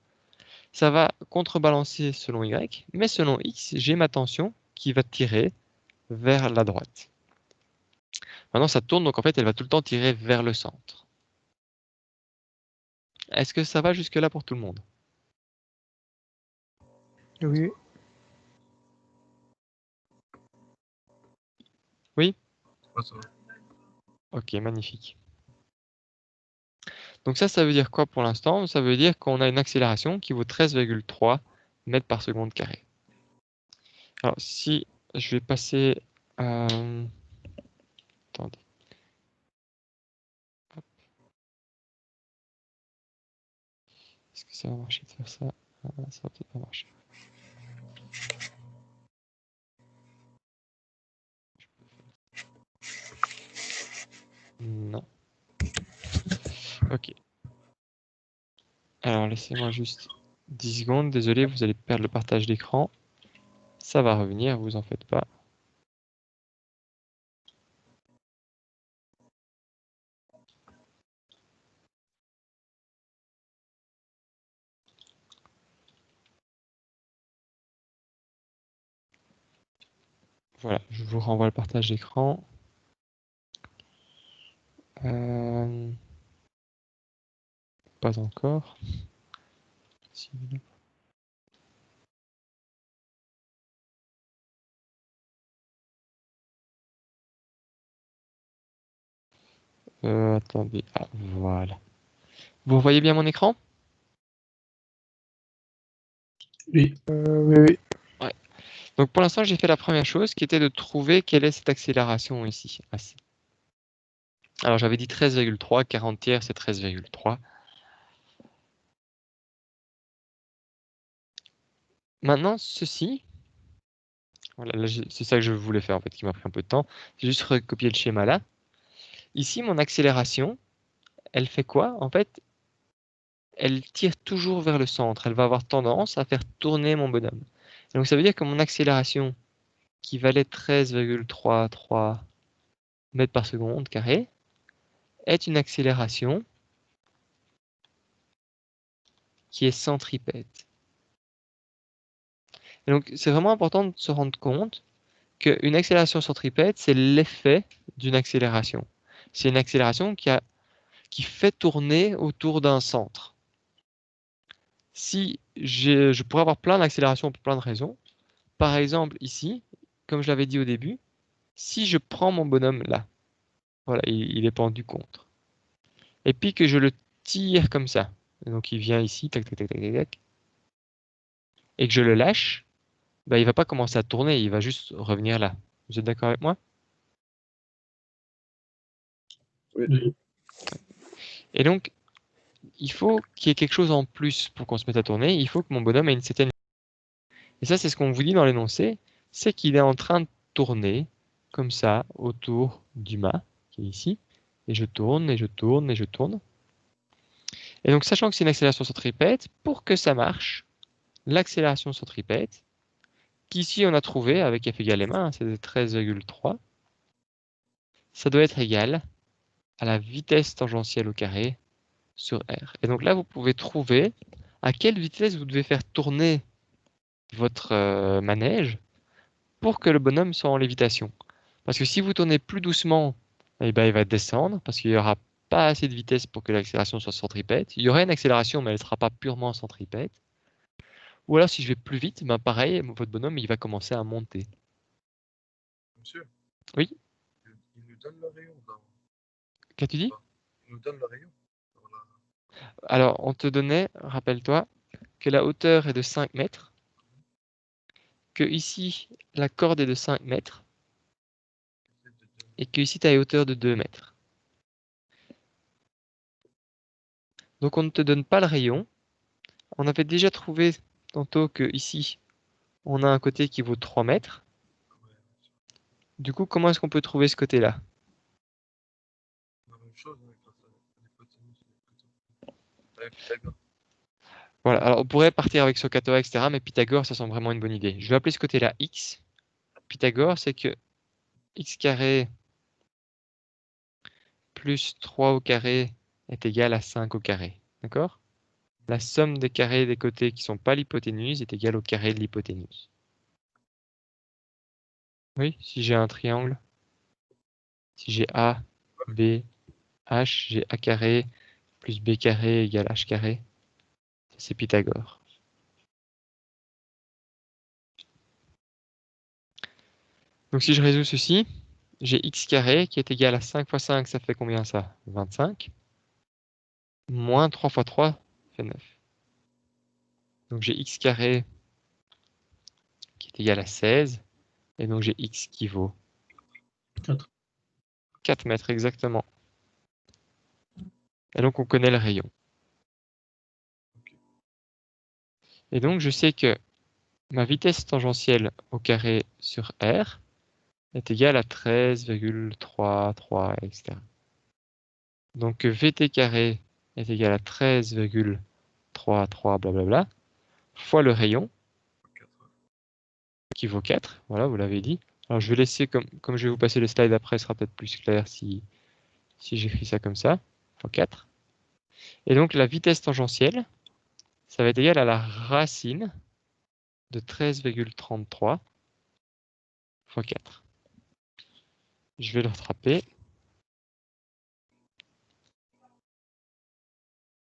ça va contrebalancer selon Y. Mais selon X, j'ai ma tension qui va tirer vers la droite. Maintenant, ça tourne, donc en fait, elle va tout le temps tirer vers le centre. Est-ce que ça va jusque-là pour tout le monde? Oui. Oui? Ouais, ça va. Ok, magnifique. Donc ça veut dire quoi pour l'instant? Ça veut dire qu'on a une accélération qui vaut 13,3 mètres par seconde carré. Alors si je vais passer... Attendez. Hop. Est-ce que ça va marcher de faire ça? Ça va peut-être pas marcher. Non. Ok. Alors laissez-moi juste 10 secondes. Désolé, vous allez perdre le partage d'écran. Ça va revenir, vous en faites pas. Voilà, je vous renvoie le partage d'écran. Pas encore. Si vous Attendez, ah, voilà. Vous voyez bien mon écran? Oui. Oui, oui. Donc pour l'instant, j'ai fait la première chose qui était de trouver quelle est cette accélération ici. Ah, si. Alors j'avais dit 13,3, 40 tiers c'est 13,3. Maintenant, ceci, voilà, c'est ça que je voulais faire en fait, qui m'a pris un peu de temps. J'ai juste recopié le schéma là. Ici, mon accélération, elle fait quoi? En fait, elle tire toujours vers le centre. Elle va avoir tendance à faire tourner mon bonhomme. Et donc ça veut dire que mon accélération, qui valait 13,33 mètres par seconde carré, est une accélération qui est centripète. Et donc c'est vraiment important de se rendre compte qu'une accélération centripète, c'est l'effet d'une accélération. C'est une accélération qui fait tourner autour d'un centre. Si je pourrais avoir plein d'accélérations pour plein de raisons. Par exemple, ici, comme je l'avais dit au début, si je prends mon bonhomme là, voilà, il est pendu contre, et puis que je le tire comme ça, donc il vient ici, tac, tac, tac, tac, tac, tac, et que je le lâche, bah, il va pas commencer à tourner, il va juste revenir là. Vous êtes d'accord avec moi? Oui. Et donc, il faut qu'il y ait quelque chose en plus pour qu'on se mette à tourner. Il faut que mon bonhomme ait une certaine... Et ça, c'est ce qu'on vous dit dans l'énoncé, c'est qu'il est en train de tourner comme ça autour du mât, qui est ici. Et je tourne, et je tourne, et je tourne. Et donc, sachant que c'est une accélération centripète, pour que ça marche, l'accélération centripète, qu'ici on a trouvé avec F égale m1, c'est de 13,3, ça doit être égal à la vitesse tangentielle au carré sur R. Et donc là, vous pouvez trouver à quelle vitesse vous devez faire tourner votre manège pour que le bonhomme soit en lévitation. Parce que si vous tournez plus doucement, eh ben, il va descendre parce qu'il n'y aura pas assez de vitesse pour que l'accélération soit centripète. Il y aura une accélération, mais elle ne sera pas purement centripète. Ou alors, si je vais plus vite, ben pareil, votre bonhomme il va commencer à monter. Monsieur, Oui, il nous donne le rayon. qu'as-tu dit? Il nous donne le rayon. Alors, on te donnait, rappelle-toi, que la hauteur est de 5 mètres, que ici, la corde est de 5 mètres, et que ici, tu as une hauteur de 2 mètres. Donc, on ne te donne pas le rayon. On avait déjà trouvé tantôt que ici, on a un côté qui vaut 3 mètres. Du coup, comment est-ce qu'on peut trouver ce côté-là? La même chose avec avec Pythagore. Voilà, alors on pourrait partir avec Socatora, etc., mais Pythagore, ça semble vraiment une bonne idée. Je vais appeler ce côté-là x. Pythagore, c'est que x carré plus 3 au carré est égal à 5 au carré. D'accord? La somme des carrés des côtés qui ne sont pas l'hypoténuse est égale au carré de l'hypoténuse. Oui, si j'ai un triangle, si j'ai A, B, H, j'ai A carré plus B carré égale H carré. C'est Pythagore. Donc si je résous ceci, j'ai x carré qui est égal à 5 fois 5, ça fait combien ça? 25. Moins 3 fois 3 fait 9. Donc j'ai x carré qui est égal à 16. Et donc j'ai x qui vaut 4. 4 mètres exactement. Et donc on connaît le rayon. Et donc je sais que ma vitesse tangentielle au carré sur R est égale à 13,33, etc. Donc Vt carré est égal à 13,33, blablabla, fois le rayon, qui vaut 4. Voilà, vous l'avez dit. Alors je vais laisser, comme je vais vous passer le slide après, ce sera peut-être plus clair si j'écris ça comme ça, fois 4. Et donc la vitesse tangentielle, ça va être égal à la racine de 13,33 fois 4. Je vais le rattraper.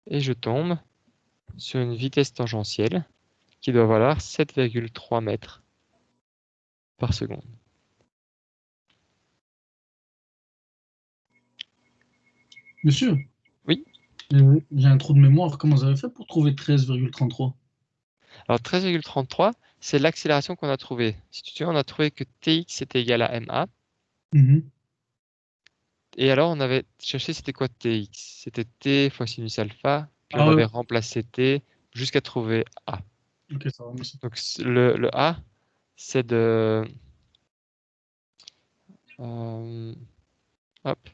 Et je tombe sur une vitesse tangentielle qui doit valoir 7,3 mètres par seconde. Monsieur, Oui. J'ai un trou de mémoire. Comment vous avez fait pour trouver 13,33? Alors 13,33, c'est l'accélération qu'on a trouvée. Si tu te souviens, on a trouvé que Tx était égal à ma. Mhm. Et alors, on avait cherché c'était quoi Tx? C'était T fois sinus alpha. Puis on Ah avait ouais. remplacé T jusqu'à trouver A. Ok, ça va, merci. Donc le A, c'est de... hop,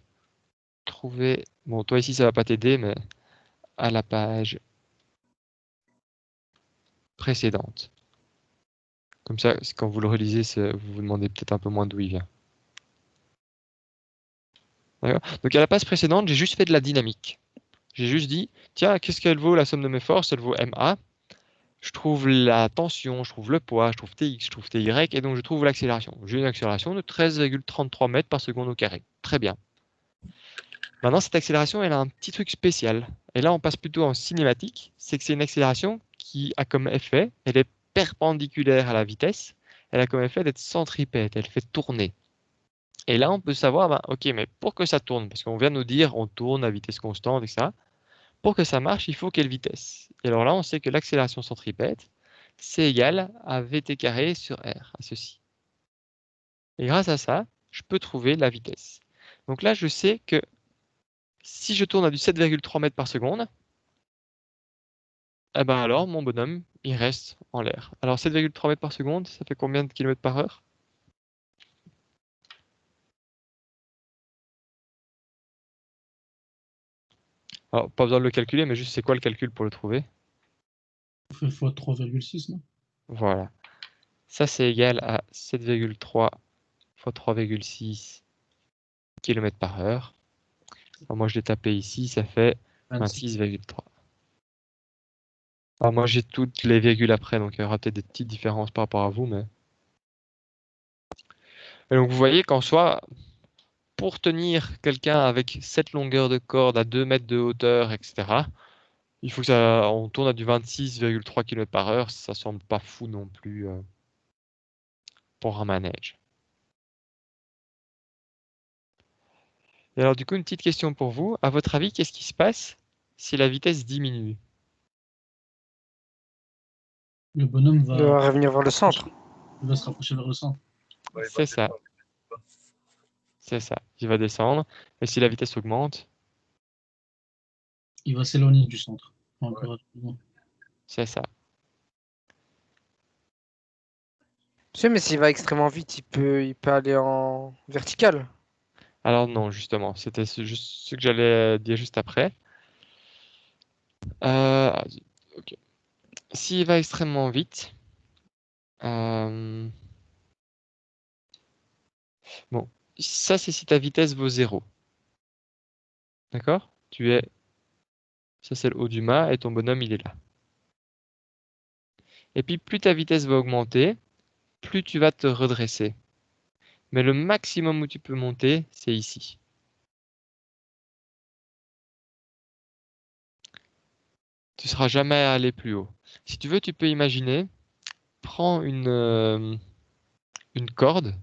trouver... Bon, toi ici, ça va pas t'aider, mais à la page précédente. Comme ça, quand vous le relisez, vous vous demandez peut-être un peu moins d'où il vient. D'accord. Donc à la page précédente, j'ai juste fait de la dynamique. J'ai juste dit, tiens, qu'est-ce qu'elle vaut la somme de mes forces? Elle vaut MA. Je trouve la tension, je trouve le poids, je trouve Tx, je trouve Ty, et donc je trouve l'accélération. J'ai une accélération de 13,33 mètres par seconde au carré. Très bien. Maintenant, cette accélération, elle a un petit truc spécial. Et là, on passe plutôt en cinématique. C'est que c'est une accélération qui a comme effet, elle est perpendiculaire à la vitesse, elle a comme effet d'être centripète, elle fait tourner. Et là, on peut savoir, ben, ok, mais pour que ça tourne, parce qu'on vient de nous dire, on tourne à vitesse constante, etc. Pour que ça marche, il faut quelle vitesse? Et alors là, on sait que l'accélération centripète, c'est égal à vt carré sur r, à ceci. Et grâce à ça, je peux trouver la vitesse. Donc là, je sais que si je tourne à du 7,3 mètres par seconde, eh ben alors, mon bonhomme, il reste en l'air. Alors 7,3 mètres par seconde, ça fait combien de kilomètres par heure? Alors, pas besoin de le calculer, mais juste c'est quoi le calcul pour le trouver? On fait fois 3,6, non? Voilà. Ça, c'est égal à 7,3 fois 3,6 km par heure. Alors moi, je l'ai tapé ici, ça fait 26,3. Alors moi, j'ai toutes les virgules après, donc il y aura peut-être des petites différences par rapport à vous, mais... Et donc vous voyez qu'en soi, pour tenir quelqu'un avec cette longueur de corde à 2 mètres de hauteur, etc., il faut que ça, on tourne à du 26,3 km par heure, ça semble pas fou non plus pour un manège. Et alors du coup, une petite question pour vous. À votre avis, qu'est-ce qui se passe si la vitesse diminue? Le bonhomme Il va va, revenir vers le centre. il va se rapprocher vers le centre. Ouais, il va C'est ça, descendre. c'est ça. Il va descendre. Et si la vitesse augmente, Il va s'éloigner du centre. Encore rapidement. c'est ça. Monsieur, mais s'il va extrêmement vite, il peut aller en vertical. Alors non, justement, c'était juste ce que j'allais dire juste après. Euh, ok. S'il va extrêmement vite, bon, ça c'est si ta vitesse vaut 0. D'accord? Ça c'est le haut du mât et ton bonhomme il est là. Et puis plus ta vitesse va augmenter, plus tu vas te redresser. Mais le maximum où tu peux monter, c'est ici. Tu ne seras jamais allé plus haut. Si tu veux, tu peux imaginer, prends une corde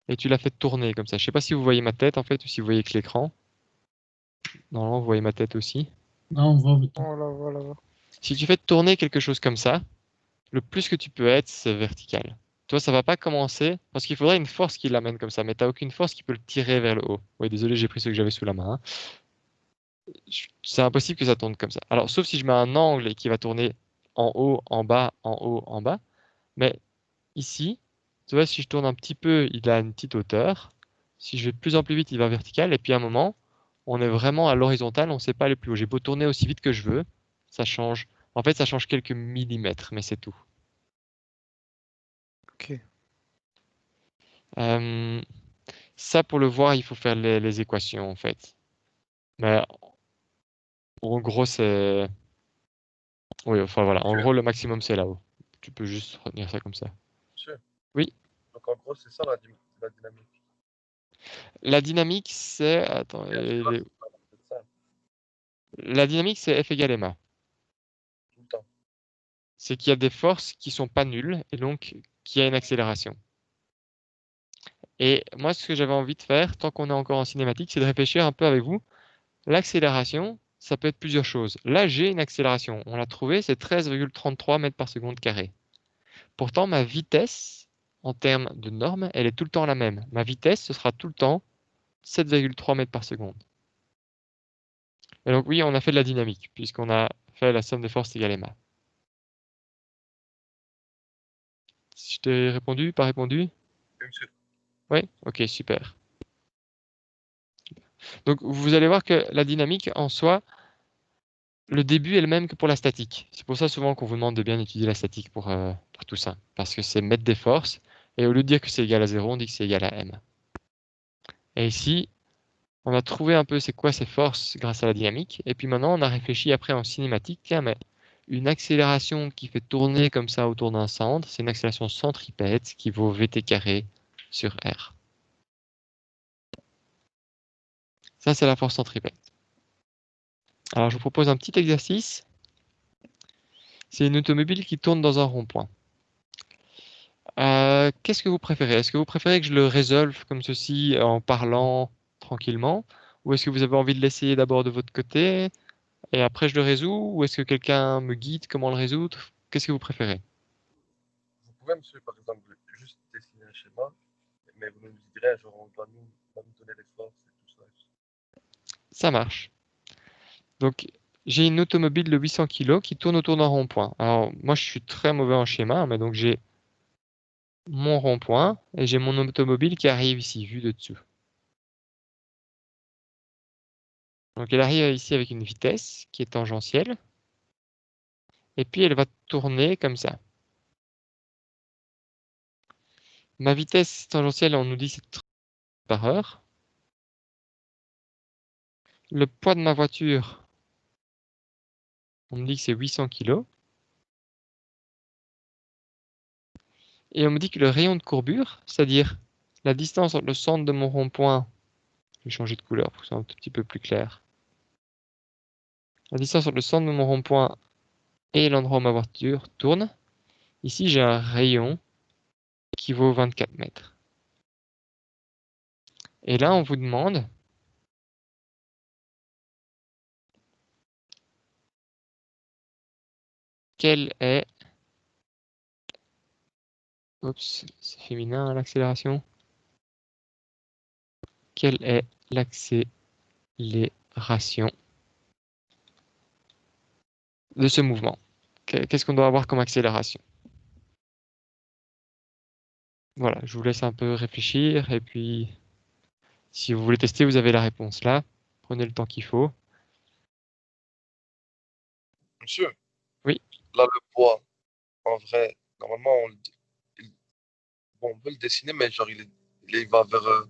et tu la fais tourner comme ça. Je ne sais pas si vous voyez ma tête en fait ou si vous voyez que l'écran. Normalement, vous voyez ma tête aussi. Là, on voit votre temps. Voilà, voilà. Si tu fais tourner quelque chose comme ça, le plus que tu peux être, c'est vertical. Toi, ça va pas commencer parce qu'il faudrait une force qui l'amène comme ça, mais tu n'as aucune force qui peut le tirer vers le haut. Oui, désolé, j'ai pris ce que j'avais sous la main. C'est impossible que ça tourne comme ça. Alors, sauf si je mets un angle et qui va tourner en haut, en bas, en haut, en bas. Mais ici, tu vois, si je tourne un petit peu, il a une petite hauteur. Si je vais de plus en plus vite, il va vertical. Et puis à un moment, on est vraiment à l'horizontale, on ne sait pas aller plus haut. J'ai beau tourner aussi vite que je veux, ça change. En fait, ça change quelques millimètres, mais c'est tout. Ok. Ça, pour le voir, il faut faire les équations, en fait. Mais en gros, c'est... Oui, enfin voilà. En gros, le maximum, c'est là-haut. Tu peux juste retenir ça comme ça. Monsieur. Oui. Donc en gros, c'est ça la dynamique. La dynamique, c'est... Attends, C'est ça, la dynamique, c'est F égale ma. tout le temps. C'est qu'il y a des forces qui sont pas nulles et donc qu'il y a une accélération. Et moi, ce que j'avais envie de faire, tant qu'on est encore en cinématique, c'est de réfléchir un peu avec vous. L'accélération, ça peut être plusieurs choses. Là, j'ai une accélération. On l'a trouvé, c'est 13,33 mètres par seconde carré. Pourtant, ma vitesse, en termes de normes, elle est tout le temps la même. Ma vitesse, ce sera tout le temps 7,3 mètres par seconde. Et donc oui, on a fait de la dynamique, puisqu'on a fait la somme des forces égale ma. Je t'ai répondu, pas répondu? Oui, monsieur. Oui? Ok, super. Donc vous allez voir que la dynamique en soi, le début est le même que pour la statique. C'est pour ça souvent qu'on vous demande de bien étudier la statique pour tout ça. Parce que c'est mettre des forces, et au lieu de dire que c'est égal à 0, on dit que c'est égal à m. Et ici, on a trouvé un peu c'est quoi ces forces grâce à la dynamique. Et puis maintenant, on a réfléchi après en cinématique. Tiens, mais une accélération qui fait tourner comme ça autour d'un centre, c'est une accélération centripète qui vaut vt carré sur r. Ça, c'est la force centripète. Alors, je vous propose un petit exercice. C'est une automobile qui tourne dans un rond-point. Qu'est-ce que vous préférez? Est-ce que vous préférez que je le résolve comme ceci en parlant tranquillement? Ou est-ce que vous avez envie de l'essayer d'abord de votre côté et après je le résous? Ou est-ce que quelqu'un me guide comment le résoudre? Qu'est-ce que vous préférez? Vous pouvez, monsieur, par exemple, juste dessiner un schéma, mais vous nous direz, genre, on doit nous donner les forces et tout ça. Ça marche. Donc, j'ai une automobile de 800 kg qui tourne autour d'un rond-point. Alors, moi, je suis très mauvais en schéma, mais donc j'ai mon rond-point et j'ai mon automobile qui arrive ici, vue de dessous. Donc, elle arrive ici avec une vitesse qui est tangentielle. Et puis, elle va tourner comme ça. Ma vitesse tangentielle, on nous dit c'est 30 par heure. Le poids de ma voiture, on me dit que c'est 800 kg. Et on me dit que le rayon de courbure, c'est-à-dire la distance entre le centre de mon rond-point, je vais changer de couleur pour que ce soit un tout petit peu plus clair. La distance entre le centre de mon rond-point et l'endroit où ma voiture tourne. Ici, j'ai un rayon qui vaut 24 mètres. Et là, on vous demande quelle est... Oups, c'est féminin l'accélération. Quelle est l'accélération de ce mouvement? Qu'est-ce qu'on doit avoir comme accélération? Voilà, je vous laisse un peu réfléchir et puis si vous voulez tester, vous avez la réponse là. Prenez le temps qu'il faut. Monsieur, Oui. là, le poids, en vrai, normalement, bon, on peut le dessiner, mais genre, il va vers.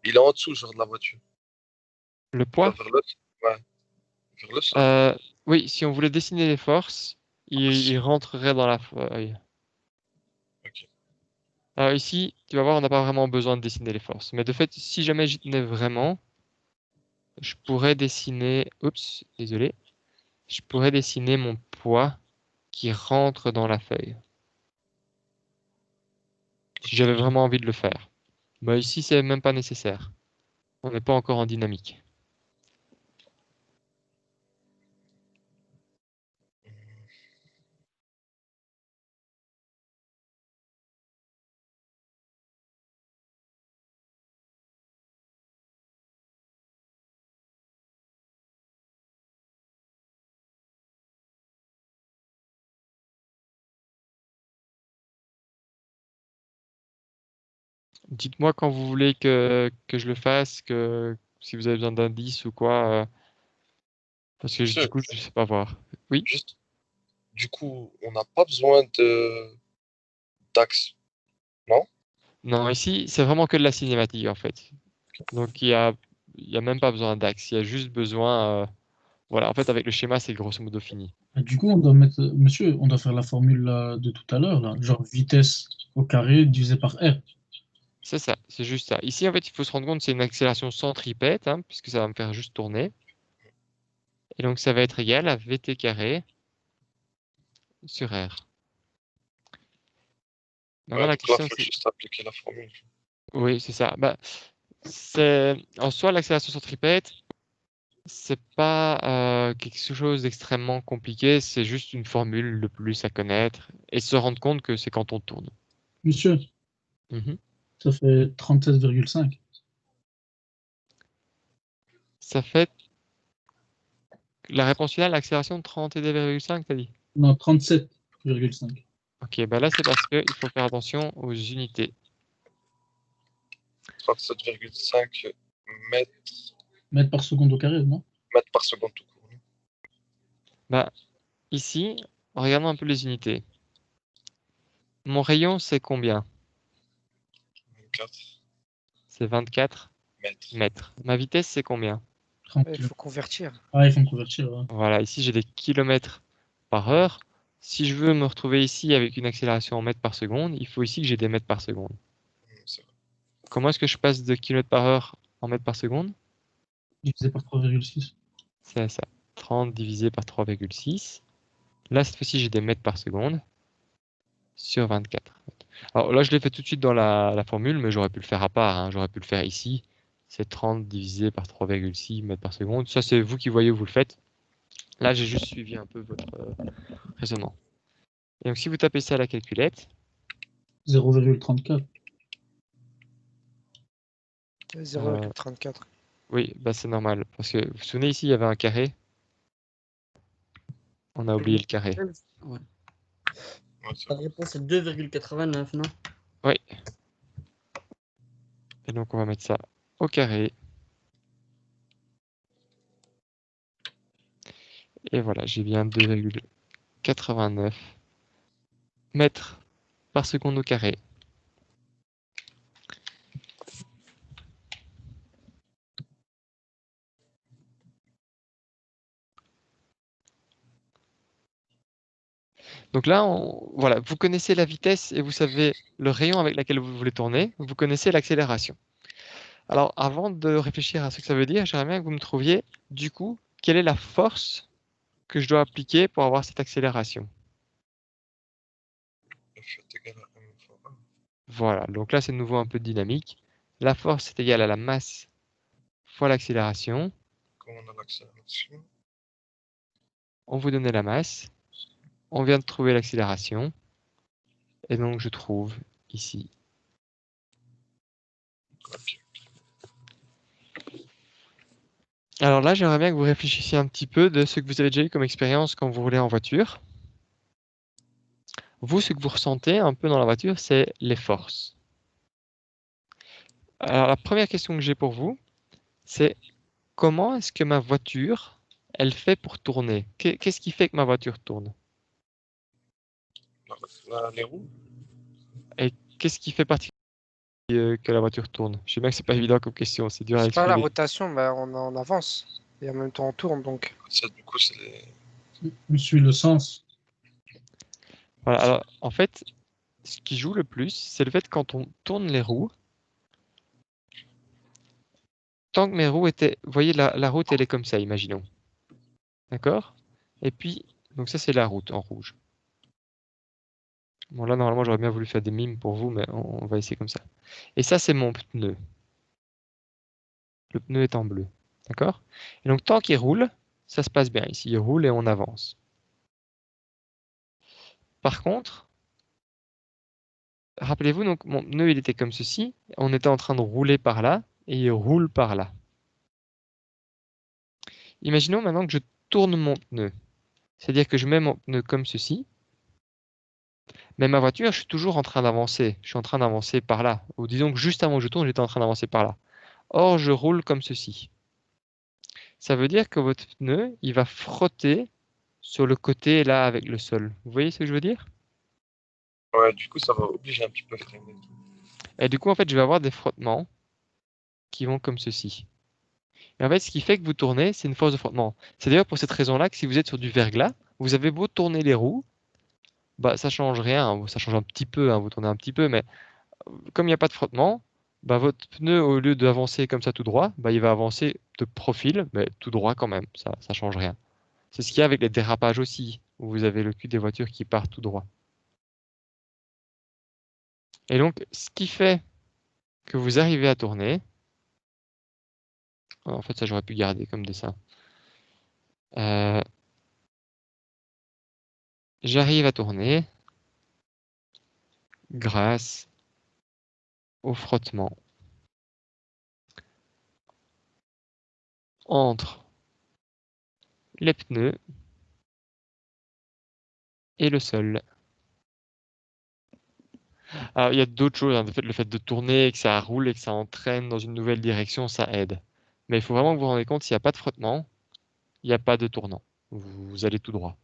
Il est en dessous, genre, de la voiture. Le Il va poids? vers le, ouais, vers le sol. Oui, si on voulait dessiner les forces, il rentrerait dans la feuille. Ok. Alors ici, tu vas voir, on n'a pas vraiment besoin de dessiner les forces. Mais de fait, si jamais j'y tenais vraiment, je pourrais dessiner... Oups, désolé. Je pourrais dessiner mon poids qui rentre dans la feuille. Si j'avais vraiment envie de le faire. Bah ici, c'est même pas nécessaire. On n'est pas encore en dynamique. Dites-moi quand vous voulez que je le fasse, si vous avez besoin d'indices ou quoi, parce que Monsieur, du coup, je ne sais pas voir. Oui? juste, du coup, on n'a pas besoin d'axe, non? Non, ici, c'est vraiment que de la cinématique en fait. Donc, il y a même pas besoin d'axe. Il y a juste besoin... voilà, en fait, avec le schéma, c'est grosso modo fini. Et du coup, on doit mettre, monsieur, on doit faire la formule là, de tout à l'heure, là, genre vitesse au carré divisé par R. C'est ça, c'est juste ça. Ici, en fait, il faut se rendre compte que c'est une accélération centripète, hein, puisque ça va me faire juste tourner. Et donc, ça va être égal à vt carré sur R. Maintenant, Ouais, la donc là, il question, faut c'est... juste appliquer la formule. Oui, c'est ça. Bah, c'est... En soi, l'accélération centripète, c'est pas quelque chose d'extrêmement compliqué, c'est juste une formule de plus à connaître et se rendre compte que c'est quand on tourne. Monsieur, Mhm. ça fait 37,5. Ça fait la réponse finale, l'accélération de 32,5, t'as dit? Non, 37,5. Ok, bah là c'est parce qu'il faut faire attention aux unités. 37,5 mètres, Mètres par seconde au carré, non? mètres par seconde tout court. Bah, ici, regardons un peu les unités. Mon rayon, c'est combien? 24 C'est 24 mètres. mètres. Ma vitesse, c'est combien? 30 Il faut convertir. Ah, ils font convertir. Ouais. Voilà, ici j'ai des kilomètres par heure. Si je veux me retrouver ici avec une accélération en mètres par seconde, il faut ici que j'ai des mètres par seconde. C'est vrai. Comment est-ce que je passe de kilomètres par heure en mètres par seconde? Divisé par 3,6. C'est ça. 30 divisé par 3,6. Là, cette fois-ci, j'ai des mètres par seconde sur 24. Alors là, je l'ai fait tout de suite dans la formule, mais j'aurais pu le faire à part, hein. J'aurais pu le faire ici. C'est 30 divisé par 3,6 mètres par seconde. Ça, c'est vous qui voyez où vous le faites. Là, j'ai juste suivi un peu votre raisonnement. Et donc, si vous tapez ça à la calculette, 0,34. 0,34. oui, bah c'est normal. Parce que vous vous souvenez, ici, il y avait un carré. On a oublié le carré. Ouais. Ouais, c'est La vrai. réponse est 2,89, non? Oui. Et donc, on va mettre ça au carré. Et voilà, j'ai bien 2,89 mètres par seconde au carré. Donc là, voilà, vous connaissez la vitesse et vous savez le rayon avec lequel vous voulez tourner. Vous connaissez l'accélération. Alors, avant de réfléchir à ce que ça veut dire, j'aimerais bien que vous me trouviez, du coup, quelle est la force que je dois appliquer pour avoir cette accélération. F est égal à M fois 1. Voilà, donc là, c'est de nouveau un peu dynamique. La force est égale à la masse fois l'accélération. Comme on a l'accélération, On vous donnait la masse. On vient de trouver l'accélération. Et donc, je trouve ici. ok. Alors là, j'aimerais bien que vous réfléchissiez un petit peu de ce que vous avez déjà eu comme expérience quand vous roulez en voiture. Vous, ce que vous ressentez un peu dans la voiture, c'est les forces. Alors, la première question que j'ai pour vous, c'est comment est-ce que ma voiture, elle fait pour tourner? Qu'est-ce qui fait que ma voiture tourne? Les roues, Et qu'est-ce qui fait particulièrement que la voiture tourne? Je sais bien que c'est pas évident comme question, c'est dur à C'est pas la exprimer. rotation, bah, on avance. Et en même temps, on tourne. Donc, du coup, c'est les. Je suis le sens. Voilà, alors en fait, ce qui joue le plus, c'est le fait que quand on tourne les roues, tant que mes roues étaient, vous voyez la route elle est comme ça, imaginons. D'accord? Et puis, donc ça c'est la route en rouge. Bon là normalement j'aurais bien voulu faire des mimes pour vous, mais on va essayer comme ça. Et ça c'est mon pneu. Le pneu est en bleu. D'accord? Et donc tant qu'il roule, ça se passe bien. Ici il roule et on avance. Par contre, rappelez-vous, donc mon pneu il était comme ceci. On était en train de rouler par là et il roule par là. Imaginons maintenant que je tourne mon pneu. C'est-à-dire que je mets mon pneu comme ceci. Mais ma voiture, je suis toujours en train d'avancer. Je suis en train d'avancer par là. Ou disons que juste avant que je tourne, j'étais en train d'avancer par là. Or, je roule comme ceci. Ça veut dire que votre pneu, il va frotter sur le côté là avec le sol. Vous voyez ce que je veux dire? Ouais, du coup, ça va obliger un petit peu à freiner. Et du coup, en fait, je vais avoir des frottements qui vont comme ceci. Et en fait, ce qui fait que vous tournez, c'est une force de frottement. C'est d'ailleurs pour cette raison-là que si vous êtes sur du verglas, vous avez beau tourner les roues, bah ça change rien. Hein. Ça change un petit peu, hein, vous tournez un petit peu, mais comme il n'y a pas de frottement, bah, votre pneu, au lieu d'avancer comme ça tout droit, bah, il va avancer de profil, mais tout droit quand même. Ça ne change rien. C'est ce qu'il y a avec les dérapages aussi, où vous avez le cul des voitures qui part tout droit. Et donc, ce qui fait que vous arrivez à tourner, en fait, ça j'aurais pu garder comme dessin. Euh, J'arrive à tourner grâce au frottement entre les pneus et le sol. Alors, il y a d'autres choses, hein. Le fait de tourner, que ça roule et que ça entraîne dans une nouvelle direction, ça aide. Mais il faut vraiment que vous vous rendez compte, s'il n'y a pas de frottement, il n'y a pas de tournant. Vous allez tout droit.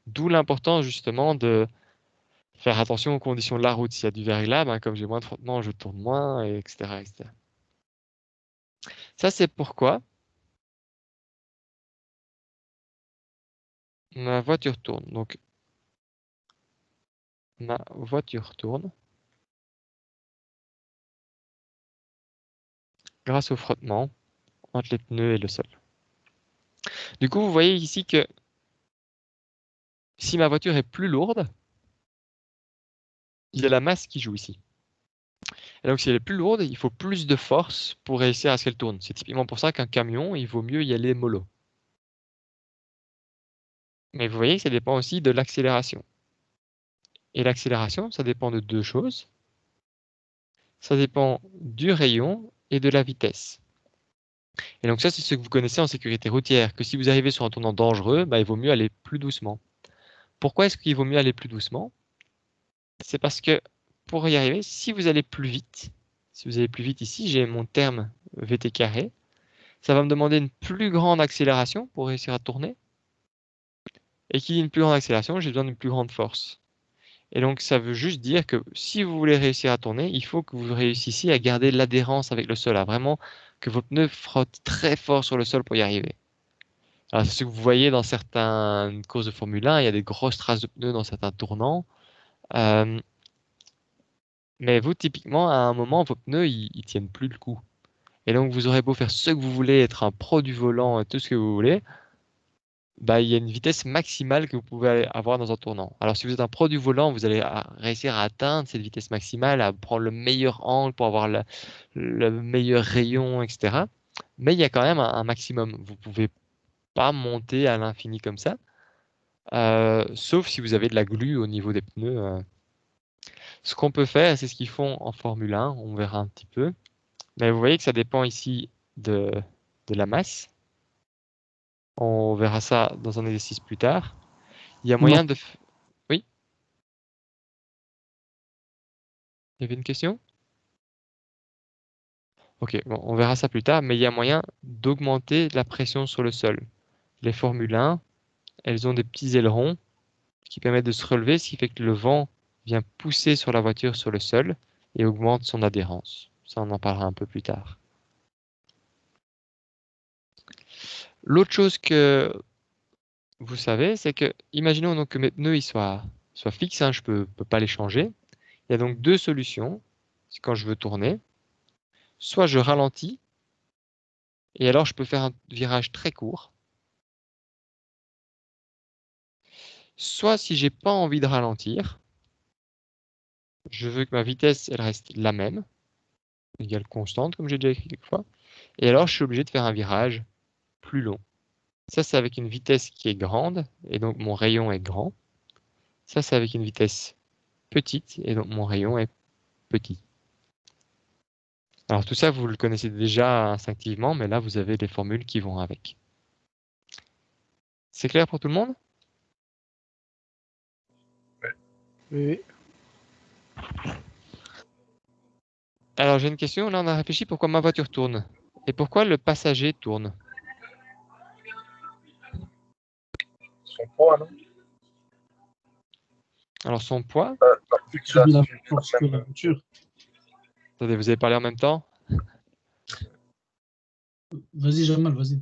D'où l'importance justement de faire attention aux conditions de la route. S'il y a du verglas, ben, comme j'ai moins de frottement, je tourne moins, et etc., etc. Ça, c'est pourquoi ma voiture tourne. Donc, ma voiture tourne grâce au frottement entre les pneus et le sol. Du coup, vous voyez ici que si ma voiture est plus lourde, il y a la masse qui joue ici. Et donc, si elle est plus lourde, il faut plus de force pour réussir à ce qu'elle tourne. C'est typiquement pour ça qu'un camion, il vaut mieux y aller mollo. Mais vous voyez que ça dépend aussi de l'accélération. Et l'accélération, ça dépend de deux choses. Ça dépend du rayon et de la vitesse. Et donc ça, c'est ce que vous connaissez en sécurité routière, que si vous arrivez sur un tournant dangereux, bah, il vaut mieux aller plus doucement. Pourquoi est-ce qu'il vaut mieux aller plus doucement? C'est parce que pour y arriver, si vous allez plus vite ici, j'ai mon terme VT carré, ça va me demander une plus grande accélération pour réussir à tourner. Et qui dit une plus grande accélération, j'ai besoin d'une plus grande force. Et donc ça veut juste dire que si vous voulez réussir à tourner, il faut que vous réussissiez à garder l'adhérence avec le sol, à vraiment que vos pneus frottent très fort sur le sol pour y arriver. Alors c'est ce que vous voyez dans certaines courses de Formule 1, il y a des grosses traces de pneus dans certains tournants. Mais vous, typiquement, à un moment, vos pneus, ils tiennent plus le coup. Et donc vous aurez beau faire ce que vous voulez, être un pro du volant, tout ce que vous voulez, bah, il y a une vitesse maximale que vous pouvez avoir dans un tournant. Alors, si vous êtes un pro du volant, vous allez réussir à atteindre cette vitesse maximale, à prendre le meilleur angle pour avoir le meilleur rayon, etc. Mais il y a quand même un maximum. Vous ne pouvez pas monter à l'infini comme ça, sauf si vous avez de la glu au niveau des pneus. Ce qu'on peut faire, c'est ce qu'ils font en Formule 1, on verra un petit peu. Mais vous voyez que ça dépend ici de la masse. On verra ça dans un exercice plus tard. Il y a moyen de... Oui, il y avait une question? Ok, bon, on verra ça plus tard, mais il y a moyen d'augmenter la pression sur le sol. Les Formule 1, elles ont des petits ailerons qui permettent de se relever, ce qui fait que le vent vient pousser sur la voiture sur le sol et augmente son adhérence. Ça, on en parlera un peu plus tard. L'autre chose que vous savez, c'est que, imaginons donc que mes pneus ils soient fixes, hein, je peux pas les changer. Il y a donc deux solutions. C'est quand je veux tourner. Soit je ralentis, et alors je peux faire un virage très court. Soit si j'ai pas envie de ralentir, je veux que ma vitesse elle reste la même, égale constante, comme j'ai déjà écrit quelques fois. Et alors je suis obligé de faire un virage plus long. Ça, c'est avec une vitesse qui est grande, et donc mon rayon est grand. Ça, c'est avec une vitesse petite, et donc mon rayon est petit. Alors tout ça, vous le connaissez déjà instinctivement, mais là, vous avez les formules qui vont avec. C'est clair pour tout le monde? Oui. Alors j'ai une question, là on a réfléchi pourquoi ma voiture tourne. Et pourquoi le passager tourne? Son poids, non? Alors son poids, Vu Tu qu'il a subis la suivi même force que la voiture. attendez, vous avez parlé en même temps? Vas-y, Jamal, vas-y.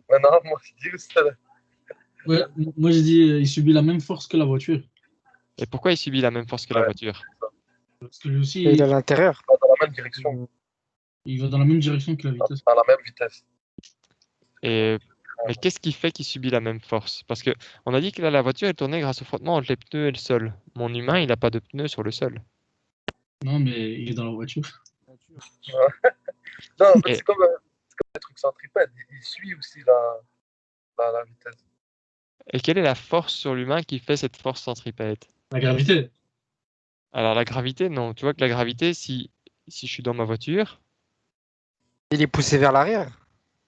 Ouais, non, moi, je dis ça. Ouais, moi, j'ai dit, il subit la même force que la voiture. Et pourquoi il subit la même force que la voiture? Parce que lui aussi, Et il est à l'intérieur. Pas dans la même direction, il va dans la même direction que la vitesse. à la même vitesse. Et... Mais qu'est-ce qui fait qu'il subit la même force? Parce que on a dit que là, la voiture elle tournait grâce au frottement entre les pneus et le sol. Mon humain, il n'a pas de pneus sur le sol. Non, mais il est dans la voiture. Non, en fait, Et- c'est comme le truc centripète. Il suit aussi la. la vitesse. Et quelle est la force sur l'humain qui fait cette force centripète? La gravité. Alors la gravité, non. Tu vois que la gravité, si je suis dans ma voiture, Il est poussé vers l'arrière.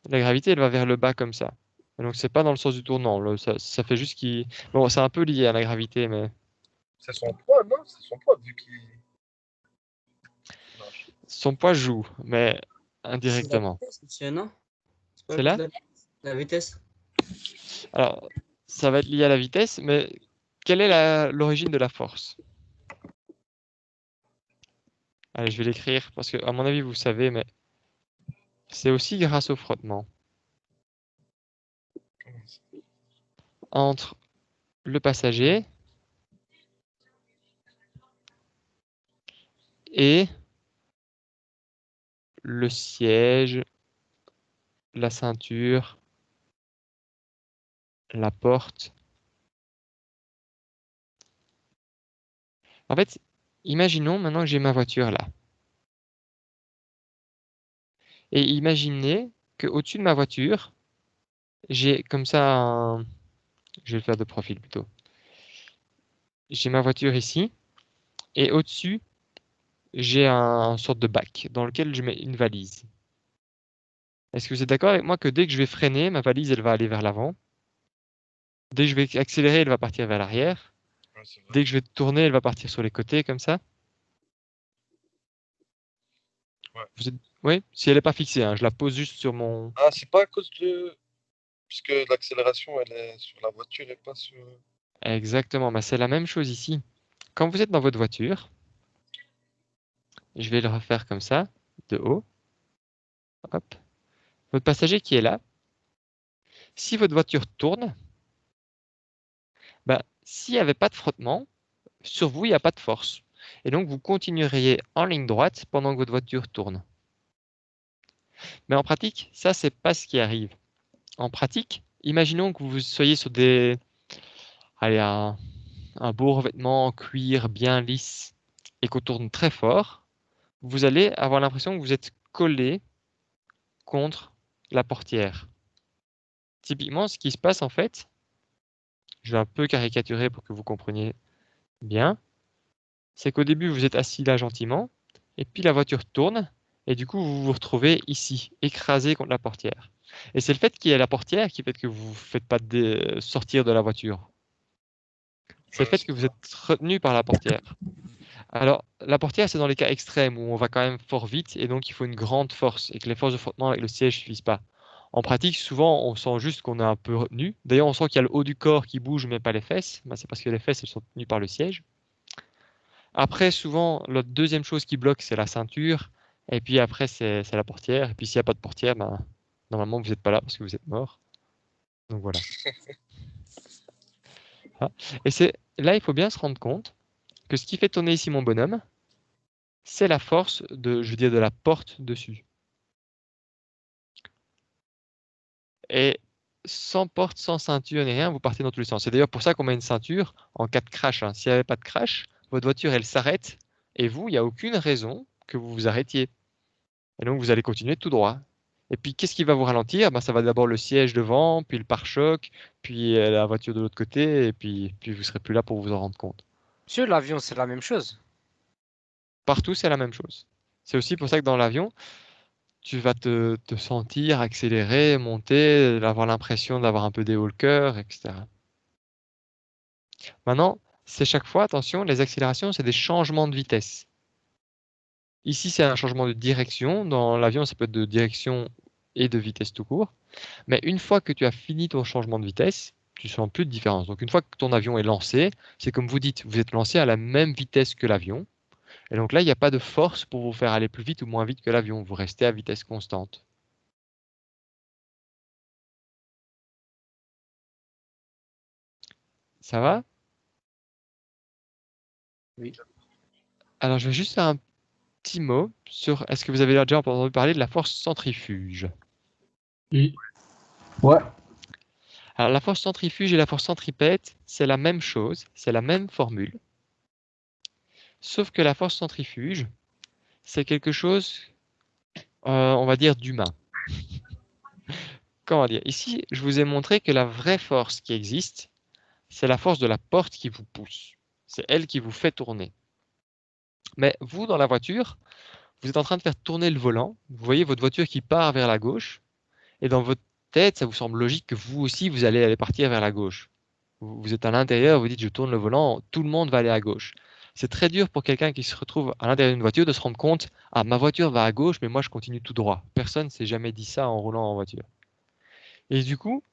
la gravité, elle va vers le bas comme ça. Et donc c'est pas dans le sens du tournant. Ça fait juste qu'il... Bon, c'est un peu lié à la gravité, mais C'est son poids, non? C'est son poids, vu qu'il. Non, son poids joue, mais C'est la indirectement. vitesse, monsieur, non? pas C'est à cause là? de la vitesse. Alors, ça va être lié à la vitesse, mais quelle est l'origine de la force? Allez, je vais l'écrire parce que, à mon avis, vous savez, mais c'est aussi grâce au frottement comment ça? entre le passager et le siège, la ceinture, la porte. En fait, imaginons maintenant que j'ai ma voiture là. Et imaginez qu'au-dessus de ma voiture, j'ai comme ça un... Je vais le faire de profil plutôt. J'ai ma voiture ici, et au-dessus, j'ai un sorte de bac dans lequel je mets une valise. Est-ce que vous êtes d'accord avec moi que dès que je vais freiner, ma valise, elle va aller vers l'avant. Dès que je vais accélérer, elle va partir vers l'arrière. Ouais, c'est vrai. Dès que je vais tourner, elle va partir sur les côtés, comme ça. Ouais. Oui, si elle n'est pas fixée, hein, je la pose juste sur mon... Ah, c'est pas à cause de. Puisque l'accélération, elle est sur la voiture et pas sur. Exactement, bah, c'est la même chose ici. Quand vous êtes dans votre voiture, je vais le refaire comme ça, de haut. Hop. Votre passager qui est là, si votre voiture tourne, bah, s'il n'y avait pas de frottement, sur vous, il n'y a pas de force. Et donc, vous continueriez en ligne droite pendant que votre voiture tourne. Mais en pratique, ça, c'est pas ce qui arrive. En pratique, imaginons que vous soyez sur allez, un beau revêtement en cuir bien lisse et qu'on tourne très fort. Vous allez avoir l'impression que vous êtes collé contre la portière. Typiquement, ce qui se passe en fait, je vais un peu caricaturer pour que vous compreniez bien, c'est qu'au début, vous êtes assis là gentiment, et puis la voiture tourne, et du coup, vous vous retrouvez ici, écrasé contre la portière. Et c'est le fait qu'il y ait la portière qui fait que vous ne faites pas sortir de la voiture. C'est le Ouais, fait que vous êtes retenu par la portière. Alors, la portière, c'est dans les cas extrêmes où on va quand même fort vite, et donc il faut une grande force, et que les forces de frottement avec le siège ne suffisent pas. En pratique, souvent, on sent juste qu'on est un peu retenu. D'ailleurs, on sent qu'il y a le haut du corps qui bouge, mais pas les fesses. Ben, c'est parce que les fesses, elles sont tenues par le siège. Après, souvent, la deuxième chose qui bloque, c'est la ceinture. Et puis après, c'est la portière. Et puis s'il n'y a pas de portière, ben, normalement, vous n'êtes pas là parce que vous êtes mort. Donc voilà. Ah. Et là, il faut bien se rendre compte que ce qui fait tourner ici mon bonhomme, c'est la force je veux dire, de la porte dessus. Et sans porte, sans ceinture ni rien, vous partez dans tous les sens. C'est d'ailleurs pour ça qu'on met une ceinture en cas de crash, hein. S'il n'y avait pas de crash, votre voiture, elle s'arrête. Et vous, il n'y a aucune raison que vous vous arrêtiez. Et donc, vous allez continuer tout droit. Et puis, qu'est-ce qui va vous ralentir? Ben, ça va d'abord le siège devant, puis le pare-choc, puis la voiture de l'autre côté, et puis vous ne serez plus là pour vous en rendre compte. Monsieur, l'avion, c'est la même chose. Partout, c'est la même chose. C'est aussi pour ça que dans l'avion, tu vas te sentir accélérer, monter, avoir l'impression d'avoir un peu des hauts le cœur, etc. Maintenant, c'est chaque fois, attention, les accélérations, c'est des changements de vitesse. Ici, c'est un changement de direction. Dans l'avion, ça peut être de direction et de vitesse tout court. Mais une fois que tu as fini ton changement de vitesse, tu ne sens plus de différence. Donc une fois que ton avion est lancé, c'est comme vous dites, vous êtes lancé à la même vitesse que l'avion. Et donc là, il n'y a pas de force pour vous faire aller plus vite ou moins vite que l'avion. Vous restez à vitesse constante. Ça va? Oui. Alors je vais juste faire un petit mot sur, est-ce que vous avez déjà entendu parler de la force centrifuge? Oui. Ouais. Alors la force centrifuge et la force centripète, c'est la même chose, c'est la même formule. Sauf que la force centrifuge, c'est quelque chose, on va dire, d'humain. comment dire, ici, je vous ai montré que la vraie force qui existe, c'est la force de la porte qui vous pousse. C'est elle qui vous fait tourner. Mais vous, dans la voiture, vous êtes en train de faire tourner le volant. Vous voyez votre voiture qui part vers la gauche. Et dans votre tête, ça vous semble logique que vous aussi, vous allez aller partir vers la gauche. Vous êtes à l'intérieur, vous dites, je tourne le volant, tout le monde va aller à gauche. C'est très dur pour quelqu'un qui se retrouve à l'intérieur d'une voiture de se rendre compte, ah, ma voiture va à gauche, mais moi, je continue tout droit. Personne ne s'est jamais dit ça en roulant en voiture. Et du coup,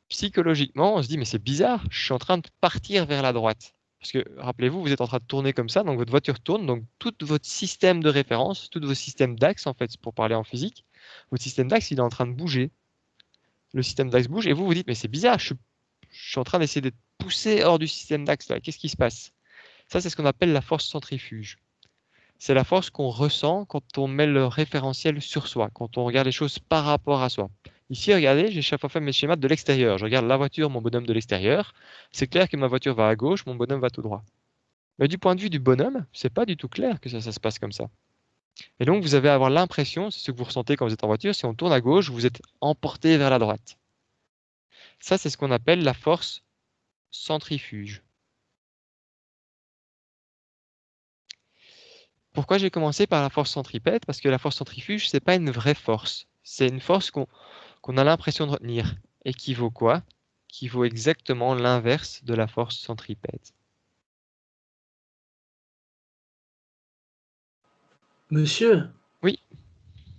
psychologiquement, on se dit, mais c'est bizarre, je suis en train de partir vers la droite. Parce que, rappelez-vous, vous êtes en train de tourner comme ça, donc votre voiture tourne, donc tout votre système de référence, tous vos systèmes d'axe, en fait, pour parler en physique, votre système d'axe, il est en train de bouger. Le système d'axe bouge, et vous vous dites, mais c'est bizarre, je suis en train d'essayer d'être poussé hors du système d'axe, là. Qu'est-ce qui se passe? Ça, c'est ce qu'on appelle la force centrifuge. C'est la force qu'on ressent quand on met le référentiel sur soi, quand on regarde les choses par rapport à soi. Ici, regardez, j'ai chaque fois fait mes schémas de l'extérieur. Je regarde la voiture, mon bonhomme de l'extérieur. C'est clair que ma voiture va à gauche, mon bonhomme va tout droit. Mais du point de vue du bonhomme, c'est pas du tout clair que ça se passe comme ça. Et donc, vous allez avoir l'impression, c'est ce que vous ressentez quand vous êtes en voiture, si on tourne à gauche, vous êtes emporté vers la droite. Ça, c'est ce qu'on appelle la force centrifuge. Pourquoi j'ai commencé par la force centripète? Parce que la force centrifuge, c'est pas une vraie force. C'est une force qu'on a l'impression de retenir. Et qui vaut quoi? Qui vaut exactement l'inverse de la force centripète. Monsieur, Oui,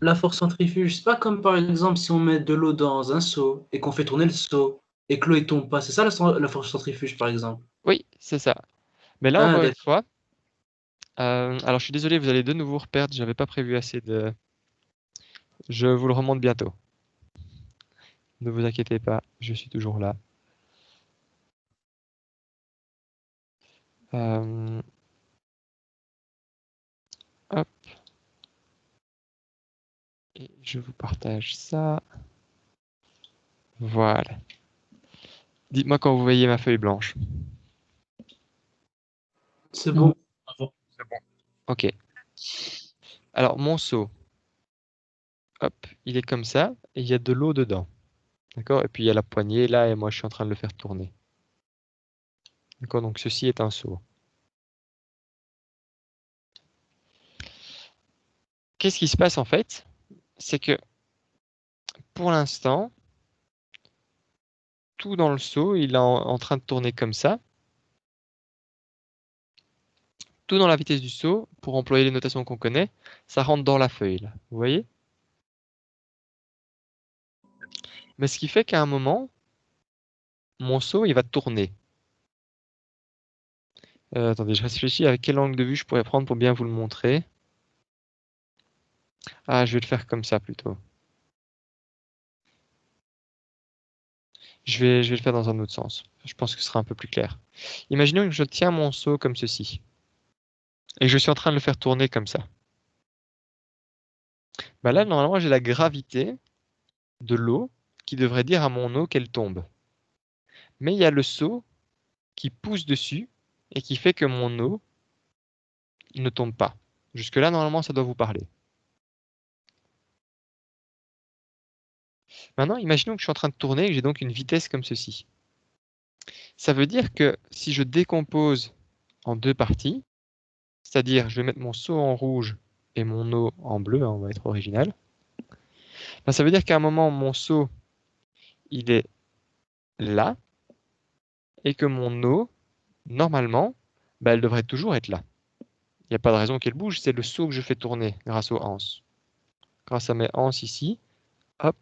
la force centrifuge, c'est pas comme par exemple si on met de l'eau dans un seau et qu'on fait tourner le seau et que l'eau ne tombe pas. C'est ça la force centrifuge, par exemple. oui, c'est ça. Mais là, Ah, encore une d'accord. fois, alors je suis désolé, vous allez de nouveau reperdre, j'avais pas prévu assez de... Je vous le remonte bientôt. Ne vous inquiétez pas, je suis toujours là. Hop. Et je vous partage ça. Voilà. Dites-moi quand vous voyez ma feuille blanche. C'est Non. bon. C'est bon. Ok. Alors, mon seau, hop, il est comme ça, et il y a de l'eau dedans. D'accord? Et puis il y a la poignée là, et moi je suis en train de le faire tourner. D'accord? Donc ceci est un seau. Qu'est-ce qui se passe en fait? C'est que pour l'instant, tout dans le seau, il est en train de tourner comme ça. Tout dans la vitesse du seau, pour employer les notations qu'on connaît, ça rentre dans la feuille là. Vous voyez? Mais ce qui fait qu'à un moment, mon seau, il va tourner. Attendez, je réfléchis avec quel angle de vue je pourrais prendre pour bien vous le montrer. Ah, je vais le faire comme ça plutôt. Je vais le faire dans un autre sens. Je pense que ce sera un peu plus clair. Imaginons que je tiens mon seau comme ceci. Et que je suis en train de le faire tourner comme ça. Bah là, normalement, j'ai la gravité de l'eau qui devrait dire à mon eau qu'elle tombe. Mais il y a le seau qui pousse dessus et qui fait que mon eau ne tombe pas. Jusque-là, normalement, ça doit vous parler. Maintenant, imaginons que je suis en train de tourner et que j'ai donc une vitesse comme ceci. Ça veut dire que si je décompose en deux parties, c'est-à-dire je vais mettre mon seau en rouge et mon eau en bleu, hein, on va être original, ben, ça veut dire qu'à un moment, mon seau, il est là, et que mon eau, normalement, ben, elle devrait toujours être là. Il n'y a pas de raison qu'elle bouge, c'est le seau que je fais tourner grâce aux anses. Grâce à mes anses ici, hop,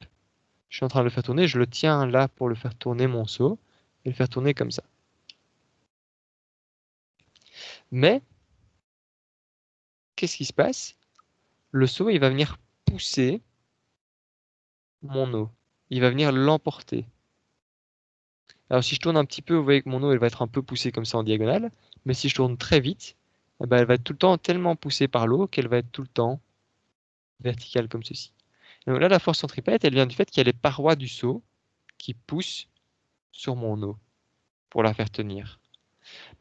je suis en train de le faire tourner, je le tiens là pour le faire tourner mon seau, et le faire tourner comme ça. Mais, qu'est-ce qui se passe? Le seau, il va venir pousser mon eau. Il va venir l'emporter. Alors si je tourne un petit peu, vous voyez que mon eau, elle va être un peu poussée comme ça en diagonale. Mais si je tourne très vite, eh ben, elle va être tout le temps tellement poussée par l'eau qu'elle va être tout le temps verticale comme ceci. Et donc là, la force centripète, elle vient du fait qu'il y a les parois du seau qui poussent sur mon eau pour la faire tenir.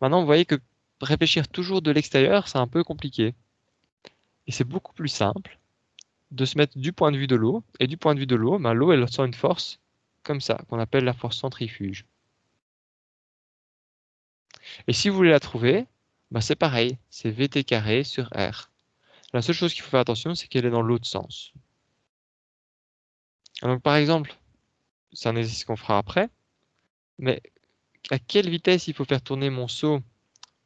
Maintenant, vous voyez que réfléchir toujours de l'extérieur, c'est un peu compliqué. Et c'est beaucoup plus simple de se mettre du point de vue de l'eau. Et du point de vue de l'eau, ben, l'eau, elle ressent une force comme ça, qu'on appelle la force centrifuge. Et si vous voulez la trouver, bah c'est pareil, c'est Vt carré sur R. La seule chose qu'il faut faire attention, c'est qu'elle est dans l'autre sens. Donc par exemple, c'est un exercice qu'on fera après, mais à quelle vitesse il faut faire tourner mon seau